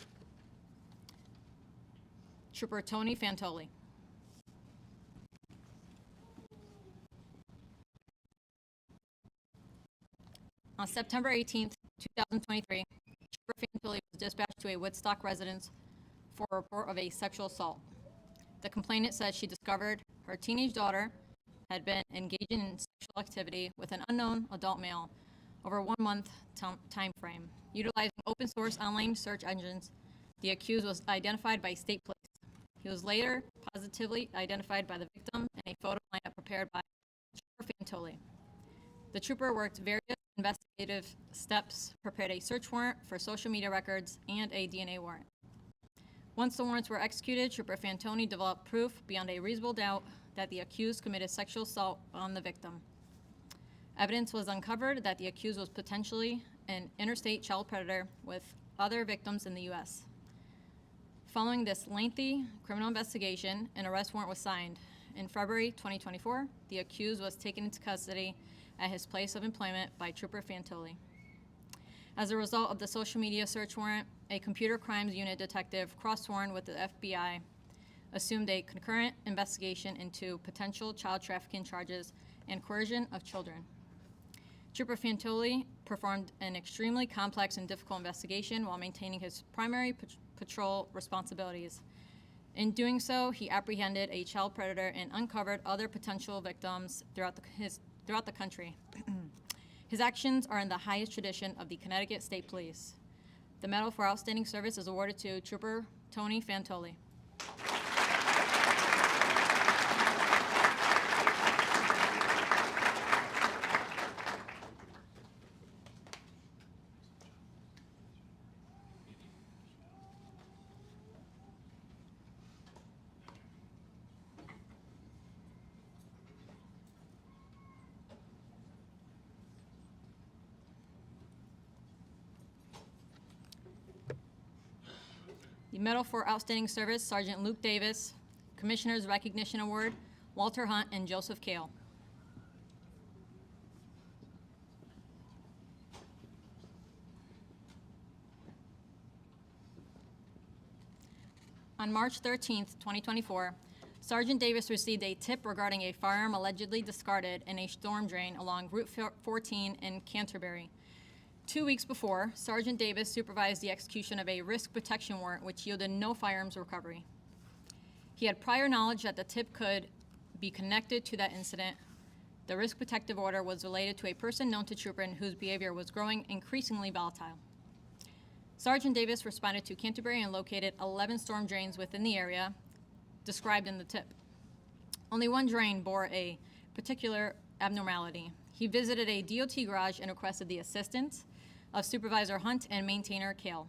Trooper Tony Fantoli. On September 18th, 2023, Trooper Fantoli was dispatched to a Woodstock residence for a report of a sexual assault. The complainant said she discovered her teenage daughter had been engaging in sexual activity with an unknown adult male over a 1-month time frame. Utilizing open source online search engines, the accused was identified by state police. He was later positively identified by the victim in a photo lineup prepared by Trooper Fantoli. The trooper worked various investigative steps, prepared a search warrant for social media records, and a DNA warrant. Once the warrants were executed, Trooper Fantoni developed proof beyond a reasonable doubt that the accused committed sexual assault on the victim. Evidence was uncovered that the accused was potentially an interstate child predator with other victims in the U.S. Following this lengthy criminal investigation, an arrest warrant was signed. In February 2024, the accused was taken into custody at his place of employment by Trooper Fantoli. As a result of the social media search warrant, a computer crimes unit detective cross-sworn with the FBI assumed a concurrent investigation into potential child trafficking charges and coercion of children. Trooper Fantoli performed an extremely complex and difficult investigation while maintaining his primary patrol responsibilities. In doing so, he apprehended a child predator and uncovered other potential victims throughout the country. His actions are in the highest tradition of the Connecticut State Police. The Medal for Outstanding Service is awarded to Trooper Tony Fantoli. The Medal for Outstanding Service, Sergeant Luke Davis. Commissioner's Recognition Award, Walter Hunt and Joseph Kale. On March 13th, 2024, Sergeant Davis received a tip regarding a firearm allegedly discarded in a storm drain along Route 14 in Canterbury. 2 weeks before, Sergeant Davis supervised the execution of a risk protection warrant which yielded no firearms recovery. He had prior knowledge that the tip could be connected to that incident. The risk protective order was related to a person known to Trooper and whose behavior was growing increasingly volatile. Sergeant Davis responded to Canterbury and located 11 storm drains within the area described in the tip. Only one drain bore a particular abnormality. He visited a DOT garage and requested the assistance of Supervisor Hunt and maintainer Kale.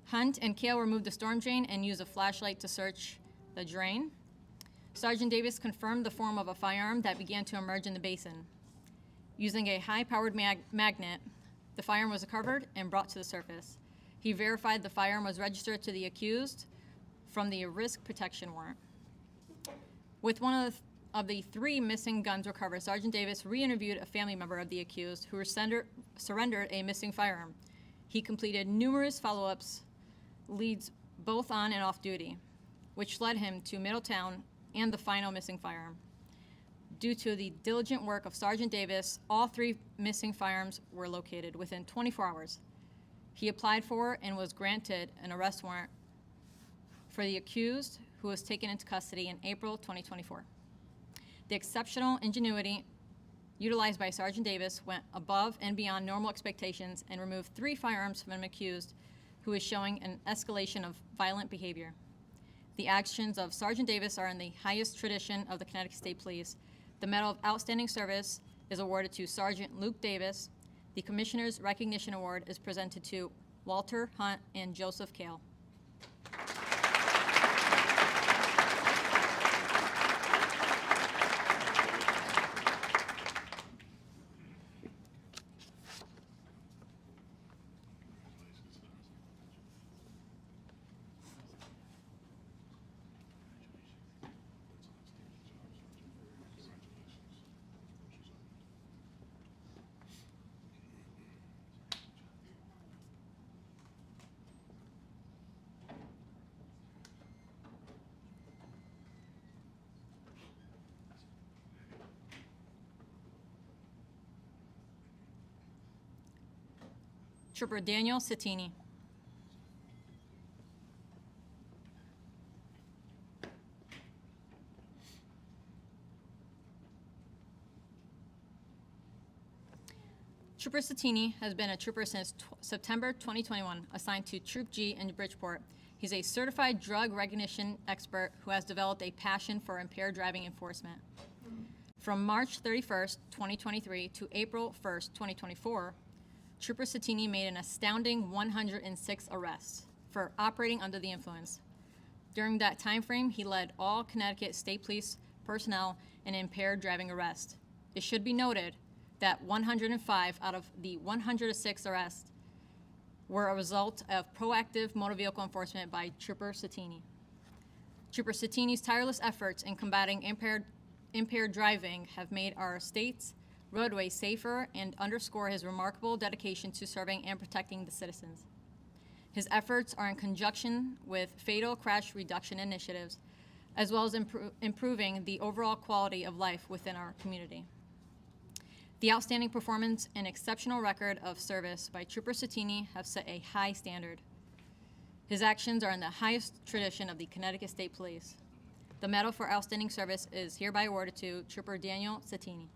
Hunt and Kale removed the storm drain and used a flashlight to search the drain. Sergeant Davis confirmed the form of a firearm that began to emerge in the basin. Using a high-powered magnet, the firearm was recovered and brought to the surface. He verified the firearm was registered to the accused from the risk protection warrant. With one of the 3 missing guns recovered, Sergeant Davis re-interviewed a family member of the accused who surrendered a missing firearm. He completed numerous follow-ups, leads both on and off duty, which led him to Middletown and the final missing firearm. Due to the diligent work of Sergeant Davis, all 3 missing firearms were located within 24 hours. He applied for and was granted an arrest warrant for the accused, who was taken into custody in April 2024. The exceptional ingenuity utilized by Sergeant Davis went above and beyond normal expectations and removed 3 firearms from an accused who is showing an escalation of violent behavior. The actions of Sergeant Davis are in the highest tradition of the Connecticut State Police. The Medal of Outstanding Service is awarded to Sergeant Luke Davis. The Commissioner's Recognition Award is presented to Walter Hunt and Joseph Kale. Trooper Daniel Cittini. Trooper Cittini has been a trooper since September 2021, assigned to Troop G in Bridgeport. He's a certified drug recognition expert who has developed a passion for impaired driving enforcement. From March 31st, 2023 to April 1st, 2024, Trooper Cittini made an astounding 106 arrests for operating under the influence. During that time frame, he led all Connecticut State Police personnel in impaired driving arrests. It should be noted that 105 out of the 106 arrests were a result of proactive motor vehicle enforcement by Trooper Cittini. Trooper Cittini's tireless efforts in combating impaired driving have made our state's roadways safer and underscore his remarkable dedication to serving and protecting the citizens. His efforts are in conjunction with fatal crash reduction initiatives, as well as improving the overall quality of life within our community. The outstanding performance and exceptional record of service by Trooper Cittini have set a high standard. His actions are in the highest tradition of the Connecticut State Police. The Medal for Outstanding Service is hereby awarded to Trooper Daniel Sattini.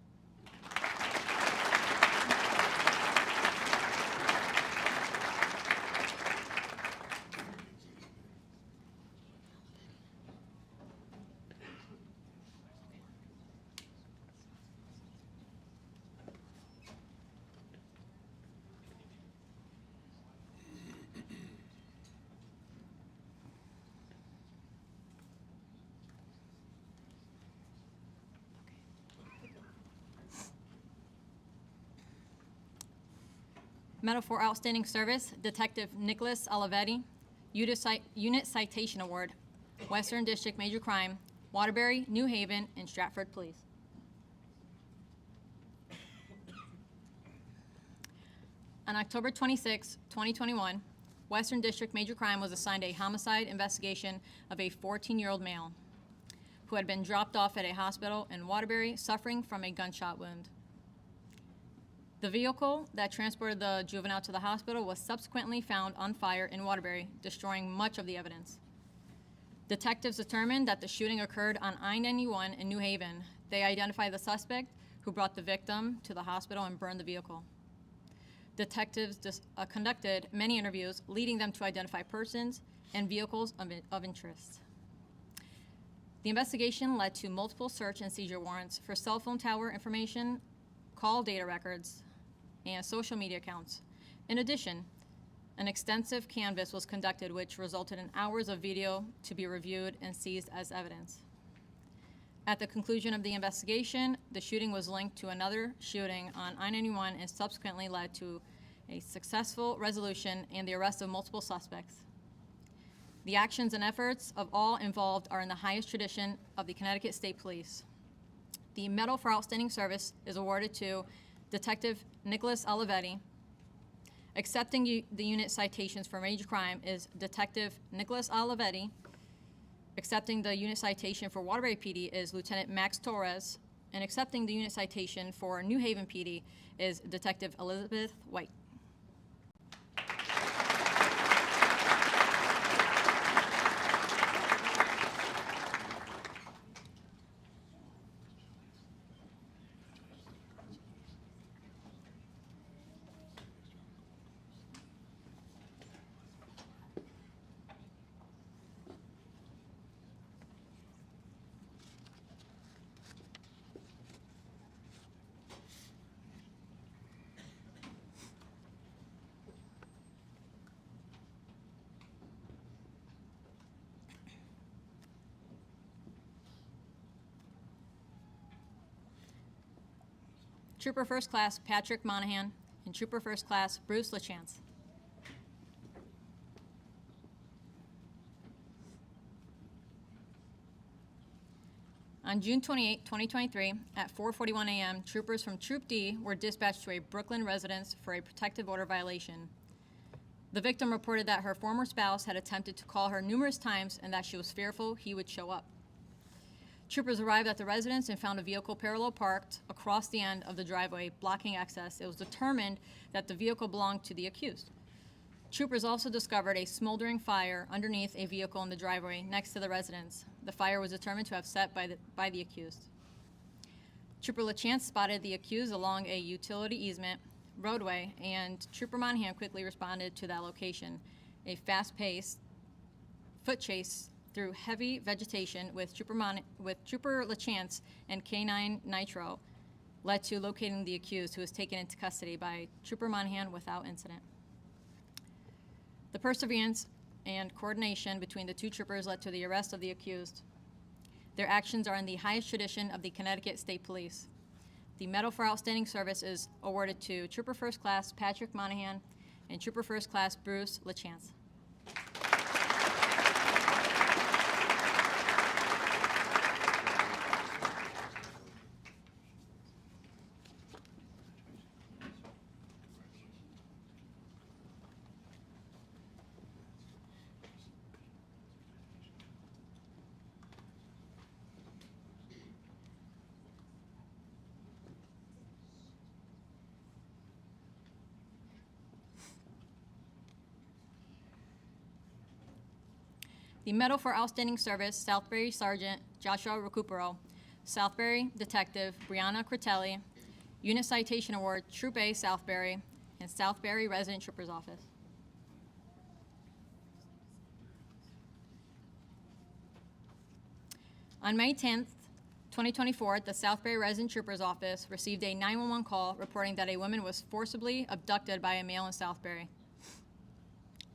Medal for Outstanding Service, Detective Nicholas Olivetti, Unit Citation Award, Western District Major Crime, Waterbury, New Haven, and Stratford Police. On October 26, 2021, Western District Major Crime was assigned a homicide investigation of a 14-year-old male who had been dropped off at a hospital in Waterbury suffering from a gunshot wound. The vehicle that transported the juvenile to the hospital was subsequently found on fire in Waterbury, destroying much of the evidence. Detectives determined that the shooting occurred on I-91 in New Haven. They identified the suspect who brought the victim to the hospital and burned the vehicle. Detectives conducted many interviews, leading them to identify persons and vehicles of interest. The investigation led to multiple search and seizure warrants for cell phone tower information, call data records, and social media accounts. In addition, an extensive canvass was conducted which resulted in hours of video to be reviewed and seized as evidence. At the conclusion of the investigation, the shooting was linked to another shooting on I-91 and subsequently led to a successful resolution and the arrest of multiple suspects. The actions and efforts of all involved are in the highest tradition of the Connecticut State Police. The Medal for Outstanding Service is awarded to Detective Nicholas Olivetti. Accepting the unit citations for major crime is Detective Nicholas Olivetti. Accepting the unit citation for Waterbury PD is Lieutenant Max Torres. And accepting the unit citation for New Haven PD is Detective Elizabeth White. Trooper First Class Patrick Monahan, and Trooper First Class Bruce LaChance. On June 28, 2023, at 4:41 a.m., troopers from Troop D were dispatched to a Brooklyn residence for a protective order violation. The victim reported that her former spouse had attempted to call her numerous times and that she was fearful he would show up. Troopers arrived at the residence and found a vehicle parallel parked across the end of the driveway, blocking access. It was determined that the vehicle belonged to the accused. Troopers also discovered a smoldering fire underneath a vehicle in the driveway next to the residence. The fire was determined to have set by the accused. Trooper LaChance spotted the accused along a utility easement roadway, and Trooper Monahan quickly responded to that location. A fast-paced foot chase through heavy vegetation with Trooper LaChance and K9 Nitro led to locating the accused, who was taken into custody by Trooper Monahan without incident. The perseverance and coordination between the two troopers led to the arrest of the accused. Their actions are in the highest tradition of the Connecticut State Police. The Medal for Outstanding Service is awarded to Trooper First Class Patrick Monahan and Trooper First Class Bruce LaChance. The Medal for Outstanding Service, Southbury Sergeant Joshua Recupero. Southbury Detective Brianna Critelli. Unit Citation Award, Troop A, Southbury, and Southbury Resident Trooper's Office. On May 10th, 2024, the Southbury Resident Trooper's Office received a 911 call reporting that a woman was forcibly abducted by a male in Southbury.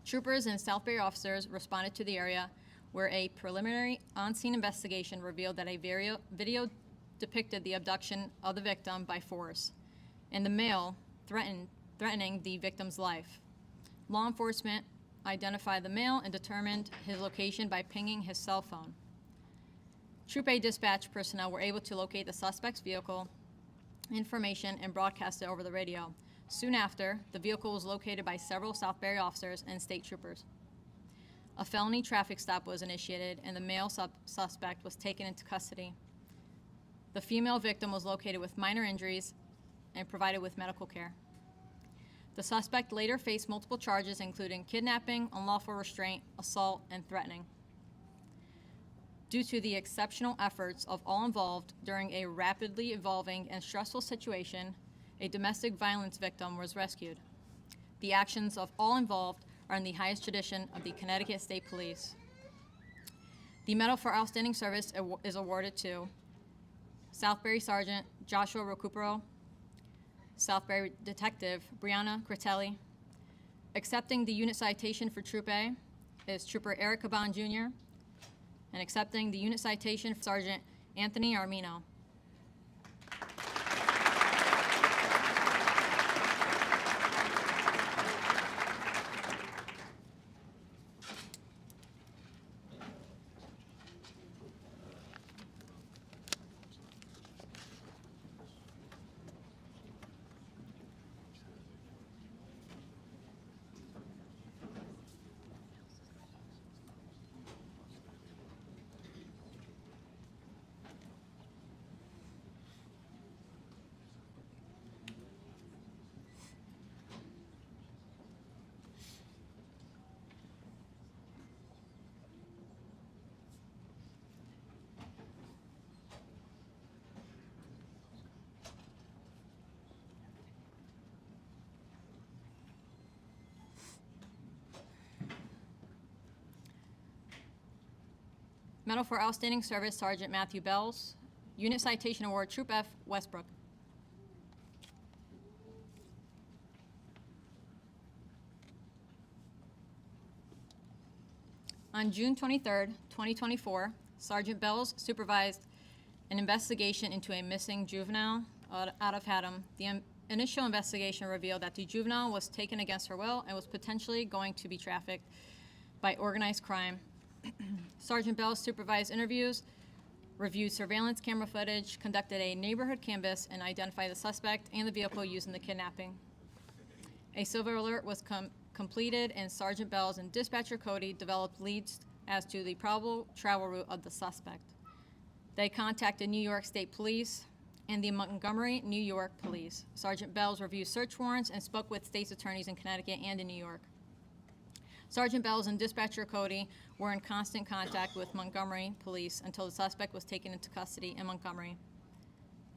Troopers and Southbury officers responded to the area, where a preliminary on-scene investigation revealed that a video depicted the abduction of the victim by force, and the male threatening the victim's life. Law enforcement identified the male and determined his location by pinging his cell phone. Troop A dispatch personnel were able to locate the suspect's vehicle information and broadcast it over the radio. Soon after, the vehicle was located by several Southbury officers and state troopers. A felony traffic stop was initiated, and the male suspect was taken into custody. The female victim was located with minor injuries and provided with medical care. The suspect later faced multiple charges, including kidnapping, unlawful restraint, assault, and threatening. Due to the exceptional efforts of all involved during a rapidly evolving and stressful situation, a domestic violence victim was rescued. The actions of all involved are in the highest tradition of the Connecticut State Police. The Medal for Outstanding Service is awarded to Southbury Sergeant Joshua Recupero, Southbury Detective Brianna Critelli. Accepting the unit citation for Troop A is Trooper Eric Caban Jr., and accepting the unit citation for Sergeant Anthony Armino. Medal for Outstanding Service, Sergeant Matthew Bells. Unit Citation Award, Troop F, Westbrook. On June 23rd, 2024, Sergeant Bells supervised an investigation into a missing juvenile out of Haddam. The initial investigation revealed that the juvenile was taken against her will and was potentially going to be trafficked by organized crime. Sergeant Bells supervised interviews, reviewed surveillance camera footage, conducted a neighborhood canvass, and identified the suspect and the vehicle used in the kidnapping. A silver alert was completed, and Sergeant Bells and Dispatcher Cody developed leads as to the probable travel route of the suspect. They contacted New York State Police and the Montgomery, New York Police. Sergeant Bells reviewed search warrants and spoke with state's attorneys in Connecticut and in New York. Sergeant Bells and Dispatcher Cody were in constant contact with Montgomery Police until the suspect was taken into custody in Montgomery.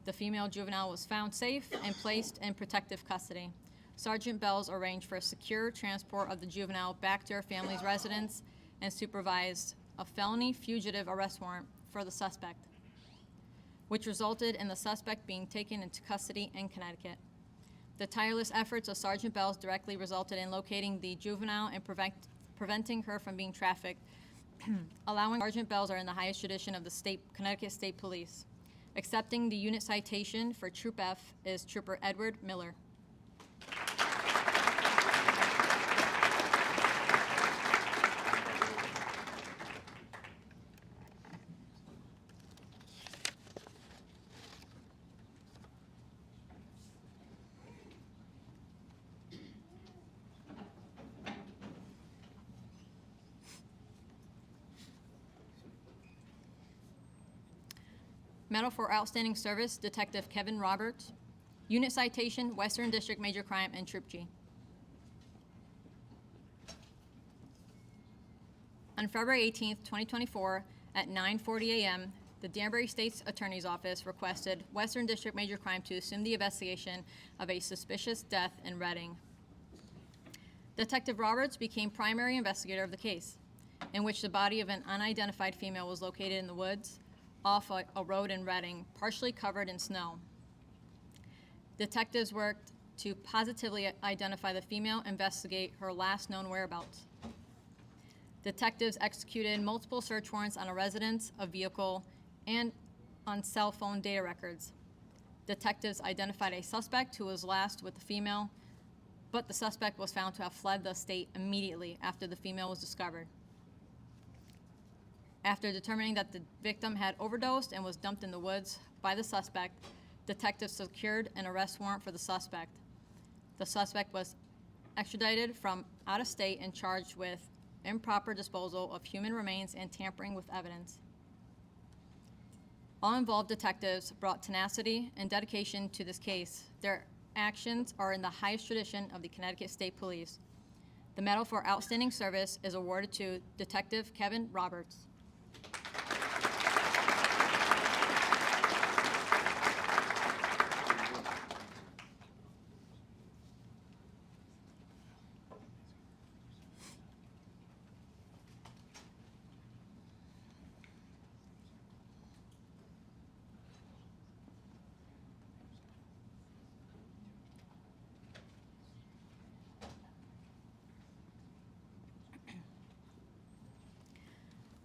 The female juvenile was found safe and placed in protective custody. Sergeant Bells arranged for a secure transport of the juvenile back to her family's residence and supervised a felony fugitive arrest warrant for the suspect, which resulted in the suspect being taken into custody in Connecticut. The tireless efforts of Sergeant Bells directly resulted in locating the juvenile and preventing her from being trafficked, allowing Sergeant Bells are in the highest tradition of the Connecticut State Police. Accepting the unit citation for Troop F is Trooper Edward Miller. Medal for Outstanding Service, Detective Kevin Roberts. Unit citation, Western District Major Crime, and Troop G. On February 18th, 2024, at 9:40 a.m., the Danbury State's Attorney's Office requested Western District Major Crime to assume the investigation of a suspicious death in Reading. Detective Roberts became primary investigator of the case, in which the body of an unidentified female was located in the woods off a road in Reading, partially covered in snow. Detectives worked to positively identify the female, investigate her last known whereabouts. Detectives executed multiple search warrants on a residence, a vehicle, and on cell phone data records. Detectives identified a suspect who was last with the female, but the suspect was found to have fled the state immediately after the female was discovered. After determining that the victim had overdosed and was dumped in the woods by the suspect, detectives secured an arrest warrant for the suspect. The suspect was extradited from out of state and charged with improper disposal of human remains and tampering with evidence. All involved detectives brought tenacity and dedication to this case. Their actions are in the highest tradition of the Connecticut State Police. The Medal for Outstanding Service is awarded to Detective Kevin Roberts.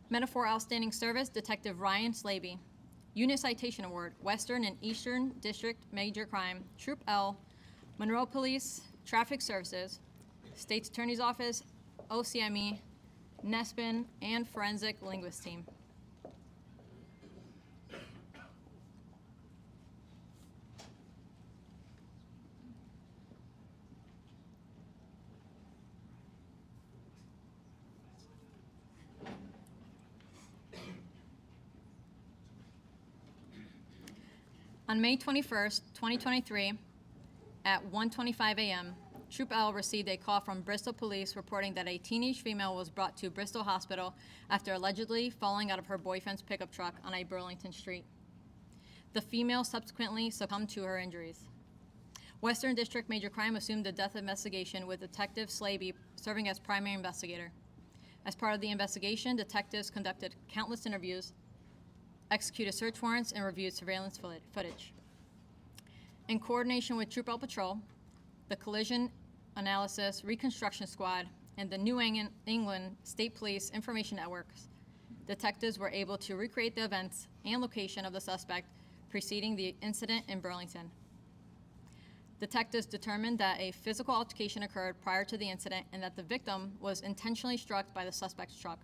Medal for Outstanding Service, Detective Ryan Slaby. Unit Citation Award, Western and Eastern District Major Crime, Troop L, Monroe Police, Traffic Services, State's Attorney's Office, OCME, NESPIN, and Forensic Linguist Team. On May 21st, 2023, at 1:25 a.m., Troop L received a call from Bristol Police reporting that a teenage female was brought to Bristol Hospital after allegedly falling out of her boyfriend's pickup truck on a Burlington street. The female subsequently succumbed to her injuries. Western District Major Crime assumed the death investigation with Detective Slaby serving as primary investigator. As part of the investigation, detectives conducted countless interviews, executed search warrants, and reviewed surveillance footage. In coordination with Troop L Patrol, the Collision Analysis Reconstruction Squad, and the New England State Police Information Networks, detectives were able to recreate the events and location of the suspect preceding the incident in Burlington. Detectives determined that a physical altercation occurred prior to the incident and that the victim was intentionally struck by the suspect's truck.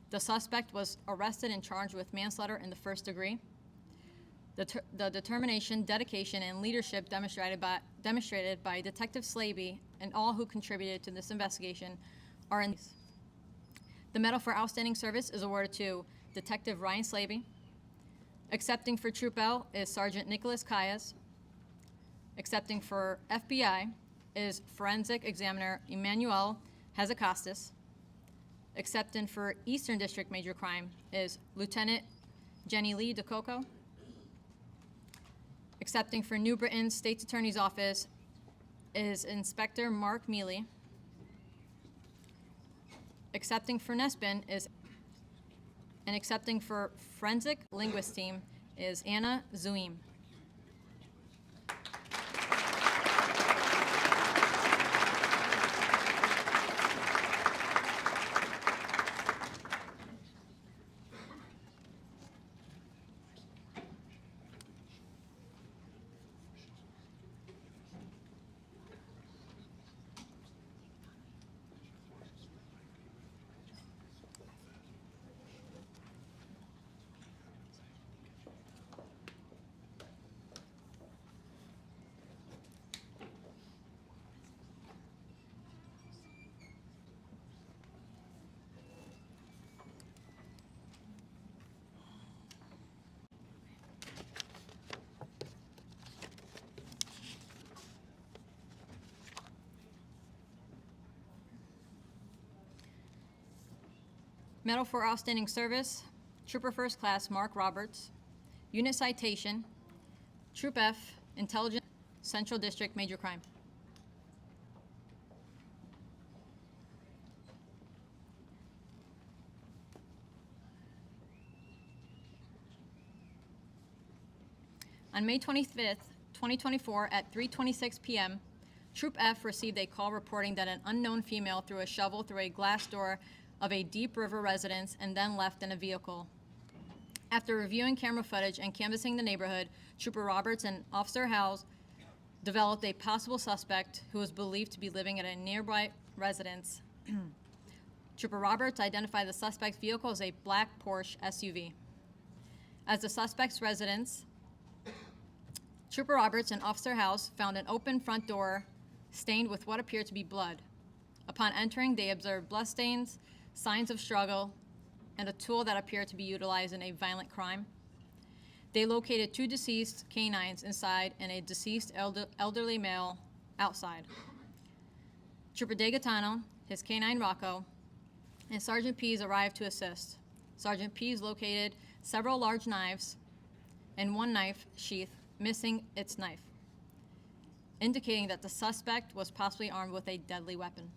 The suspect was arrested and charged with manslaughter in the first degree. The determination, dedication, and leadership demonstrated by Detective Slaby and all who contributed to this investigation are in. The Medal for Outstanding Service is awarded to Detective Ryan Slaby. Accepting for Troop L is Sergeant Nicholas Calles. Accepting for FBI is Forensic Examiner Emmanuel Hazakostas. Accepting for Eastern District Major Crime is Lieutenant Jenny Lee DeCoco. Accepting for New Britain State's Attorney's Office is Inspector Mark Mealy. Accepting for NESPIN is, and accepting for Forensic Linguist Team is Anna Zuim. Medal for Outstanding Service, Trooper First Class Mark Roberts. Unit Citation, Troop F, Intelligence, Central District, Major Crime. On May 25th, 2024, at 3:26 p.m., Troop F received a call reporting that an unknown female threw a shovel through a glass door of a Deep River residence and then left in a vehicle. After reviewing camera footage and canvassing the neighborhood, Trooper Roberts and Officer Howes developed a possible suspect who was believed to be living at a nearby residence. Trooper Roberts identified the suspect's vehicle as a black Porsche SUV. As the suspect's residence, Trooper Roberts and Officer House found an open front door stained with what appeared to be blood. Upon entering, they observed bloodstains, signs of struggle, and a tool that appeared to be utilized in a violent crime. They located 2 deceased canines inside and a deceased elderly male outside. Trooper DeGaetano, his canine Rocco, and Sergeant Pease arrived to assist. Sergeant Pease located several large knives and one knife sheath missing its knife, indicating that the suspect was possibly armed with a deadly weapon.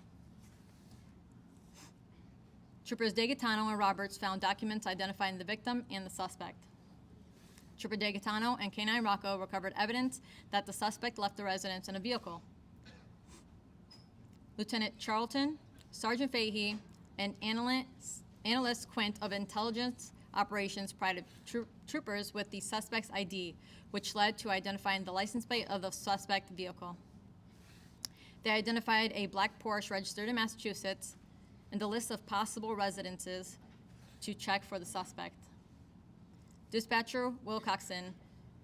Troopers DeGaetano and Roberts found documents identifying the victim and the suspect. Trooper DeGaetano and K-9 Rocco recovered evidence that the suspect left the residence in a vehicle. Lieutenant Charlton, Sergeant Fahey, and Analyst Quint of Intelligence Operations provided troopers with the suspect's ID, which led to identifying the license plate of the suspect vehicle. They identified a black Porsche registered in Massachusetts and the list of possible residences to check for the suspect. Dispatcher Wilcoxon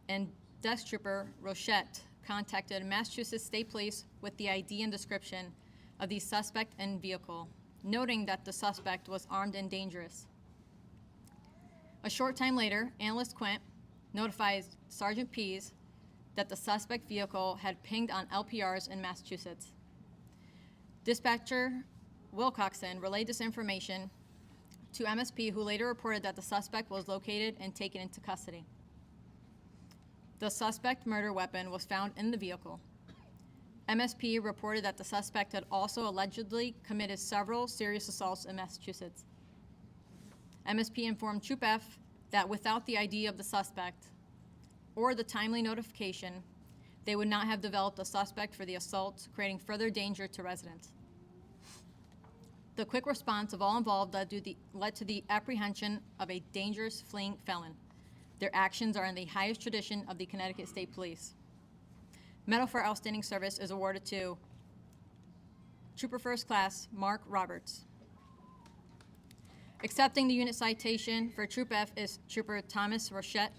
and Desk Trooper Rochette contacted Massachusetts State Police with the ID and description of the suspect and vehicle, noting that the suspect was armed and dangerous. A short time later, Analyst Quint notifies Sergeant Pease that the suspect vehicle had pinged on LPRs in Massachusetts. Dispatcher Wilcoxon relayed this information to MSP, who later reported that the suspect was located and taken into custody. The suspect murder weapon was found in the vehicle. MSP reported that the suspect had also allegedly committed several serious assaults in Massachusetts. MSP informed Troop F that without the ID of the suspect or the timely notification, they would not have developed a suspect for the assault, creating further danger to residents. The quick response of all involved led to the apprehension of a dangerous fleeing felon. Their actions are in the highest tradition of the Connecticut State Police. Medal for Outstanding Service is awarded to Trooper First Class Mark Roberts. Accepting the unit citation for Troop F is Trooper Thomas Rochette.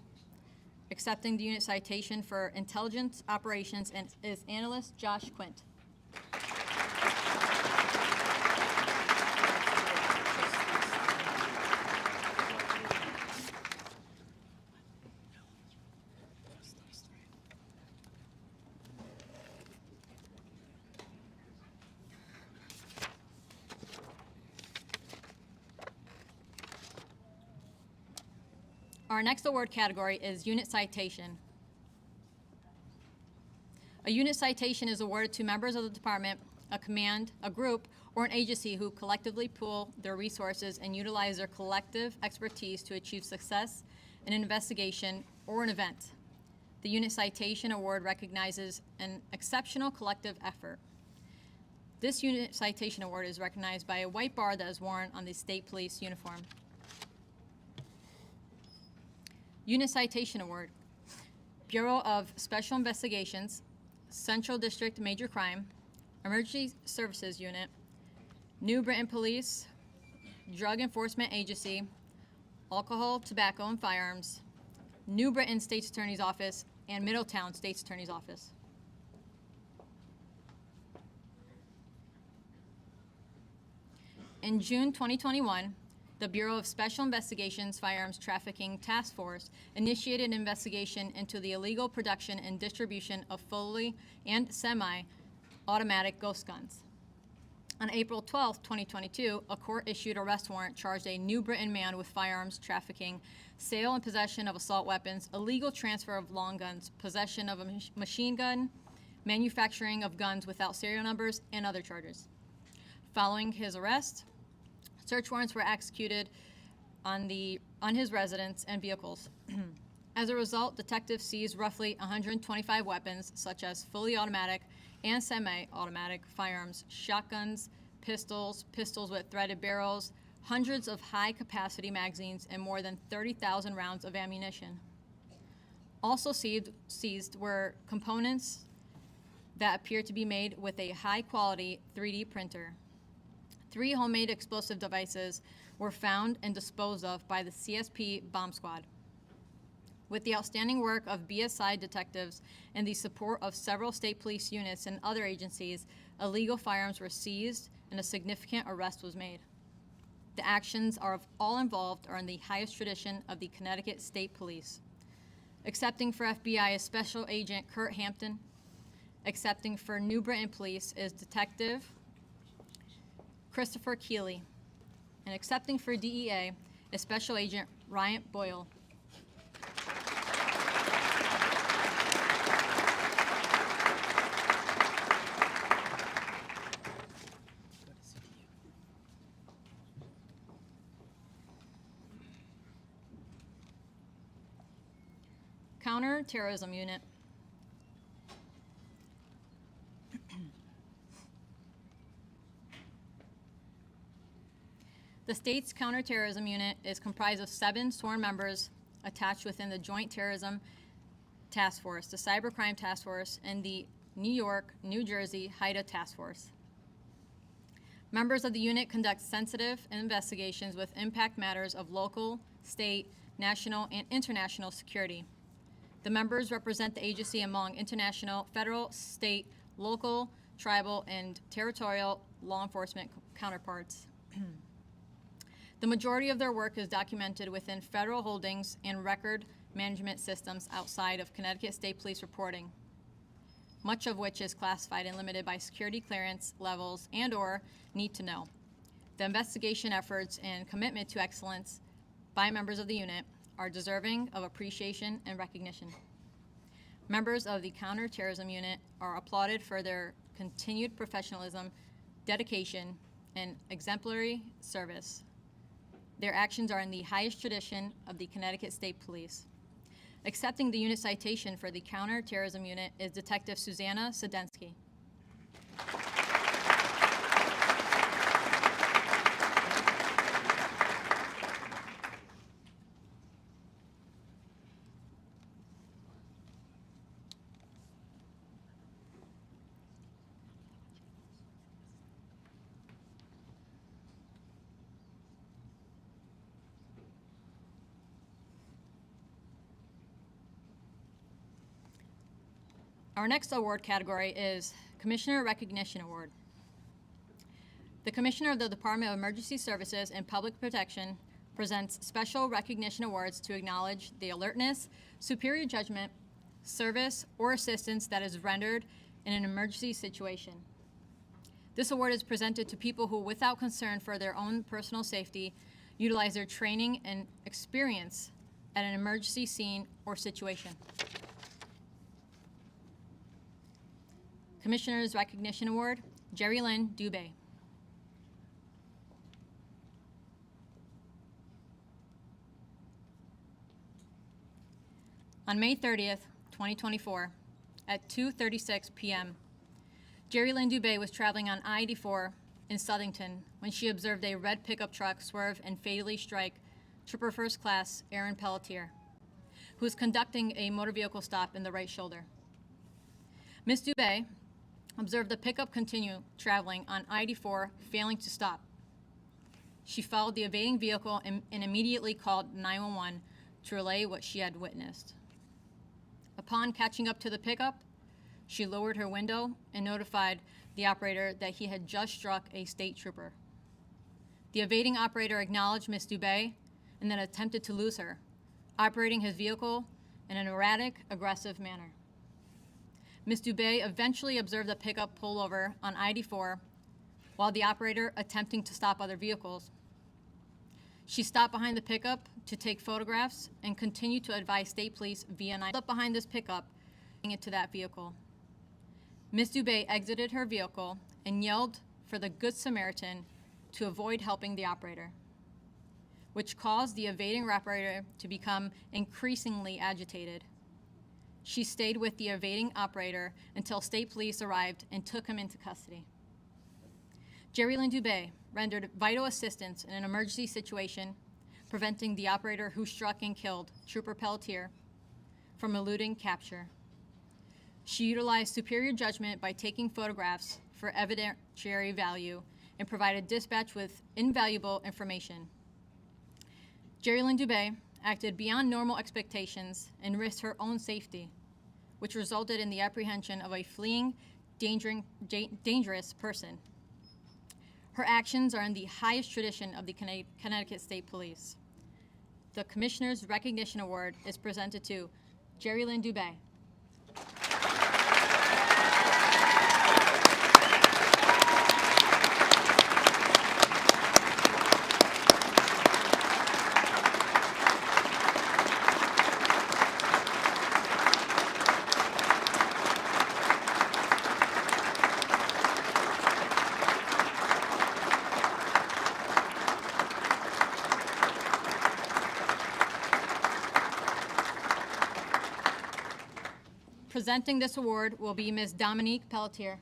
Accepting the unit citation for Intelligence Operations is Analyst Josh Quint. Our next award category is Unit Citation. A unit citation is awarded to members of the department, a command, a group, or an agency who collectively pool their resources and utilize their collective expertise to achieve success in an investigation or an event. The Unit Citation Award recognizes an exceptional collective effort. This Unit Citation Award is recognized by a white bar that is worn on the State Police uniform. Unit Citation Award, Bureau of Special Investigations, Central District Major Crime, Emergency Services Unit, New Britain Police, Drug Enforcement Agency, Alcohol, Tobacco, and Firearms, New Britain State's Attorney's Office, and Middletown State's Attorney's Office. In June 2021, the Bureau of Special Investigations Firearms Trafficking Task Force initiated an investigation into the illegal production and distribution of fully and semi-automatic ghost guns. On April 12, 2022, a court-issued arrest warrant charged a New Britain man with firearms trafficking, sale and possession of assault weapons, illegal transfer of long guns, possession of a machine gun, manufacturing of guns without serial numbers, and other charges. Following his arrest, search warrants were executed on his residence and vehicles. As a result, detectives seized roughly 125 weapons, such as fully automatic and semi-automatic firearms, shotguns, pistols, pistols with threaded barrels, hundreds of high-capacity magazines, and more than 30,000 rounds of ammunition. Also seized were components that appeared to be made with a high-quality 3D printer. 3 homemade explosive devices were found and disposed of by the CSP bomb squad. With the outstanding work of BSI detectives and the support of several state police units and other agencies, illegal firearms were seized and a significant arrest was made. The actions of all involved are in the highest tradition of the Connecticut State Police. Accepting for FBI is Special Agent Kurt Hampton. Accepting for New Britain Police is Detective Christopher Keeley. And accepting for DEA is Special Agent Ryan Boyle. Counterterrorism Unit. The state's counterterrorism unit is comprised of 7 sworn members attached within the Joint Terrorism Task Force, the Cybercrime Task Force, and the New York, New Jersey HIDTA Task Force. Members of the unit conduct sensitive investigations with impact matters of local, state, national, and international security. The members represent the agency among international, federal, state, local, tribal, and territorial law enforcement counterparts. The majority of their work is documented within federal holdings and record management systems outside of Connecticut State Police reporting, much of which is classified and limited by security clearance levels and/or need to know. The investigation efforts and commitment to excellence by members of the unit are deserving of appreciation and recognition. Members of the Counterterrorism Unit are applauded for their continued professionalism, dedication, and exemplary service. Their actions are in the highest tradition of the Connecticut State Police. Accepting the unit citation for the Counterterrorism Unit is Detective Susanna Sedensky. Our next award category is Commissioner Recognition Award. The Commissioner of the Department of Emergency Services and Public Protection presents special recognition awards to acknowledge the alertness, superior judgment, service, or assistance that is rendered in an emergency situation. This award is presented to people who, without concern for their own personal safety, utilize their training and experience at an emergency scene or situation. Commissioner's Recognition Award, Jerry Lynn Dubé. On May 30th, 2024, at 2:36 p.m., Jerry Lynn Dubé was traveling on I-84 in Southington when she observed a red pickup truck swerve and fatally strike Trooper First Class Aaron Pelletier, who was conducting a motor vehicle stop in the right shoulder. Ms. Dubé observed the pickup continue traveling on I-84, failing to stop. She followed the evading vehicle and immediately called 911 to relay what she had witnessed. Upon catching up to the pickup, she lowered her window and notified the operator that he had just struck a state trooper. The evading operator acknowledged Ms. Dubé and then attempted to lose her, operating his vehicle in an erratic, aggressive manner. Ms. Dubé eventually observed the pickup pull over on I-84 while the operator attempting to stop other vehicles. She stopped behind the pickup to take photographs and continued to advise state police via 9 up behind this pickup it to that vehicle. Ms. Dubé exited her vehicle and yelled for the Good Samaritan to avoid helping the operator, which caused the evading operator to become increasingly agitated. She stayed with the evading operator until state police arrived and took him into custody. Jerry Lynn Dubé rendered vital assistance in an emergency situation, preventing the operator who struck and killed Trooper Pelletier from eluding capture. She utilized superior judgment by taking photographs for evidentiary value and provided dispatch with invaluable information. Jerry Lynn Dubé acted beyond normal expectations and risked her own safety, which resulted in the apprehension of a fleeing, dangerous person. Her actions are in the highest tradition of the Connecticut State Police. The Commissioner's Recognition Award is presented to Jerry Lynn Dubé. Presenting this award will be Ms. Dominique Pelletier.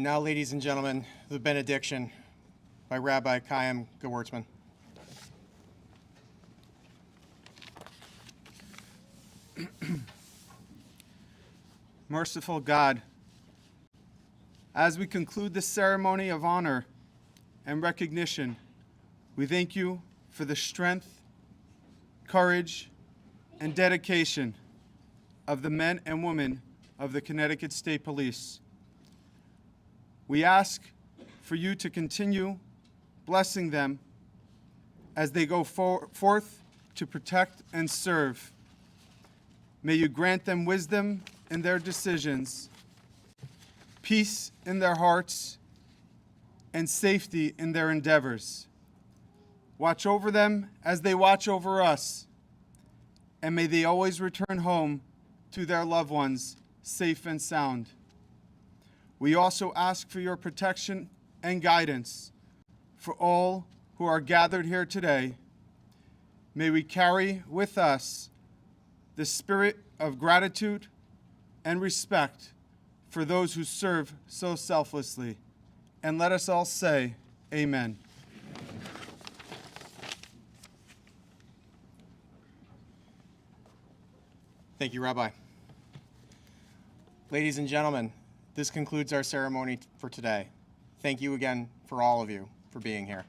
And now, ladies and gentlemen, the benediction by Rabbi Chaim Gewurtzman. Merciful God, as we conclude this ceremony of honor and recognition, we thank you for the strength, courage, and dedication of the men and women of the Connecticut State Police. We ask for you to continue blessing them as they go forth to protect and serve. May you grant them wisdom in their decisions, peace in their hearts, and safety in their endeavors. Watch over them as they watch over us, and may they always return home to their loved ones safe and sound. We also ask for your protection and guidance for all who are gathered here today. May we carry with us the spirit of gratitude and respect for those who serve so selflessly. And let us all say, Amen. Thank you, Rabbi. Ladies and gentlemen, this concludes our ceremony for today. Thank you again for all of you for being here.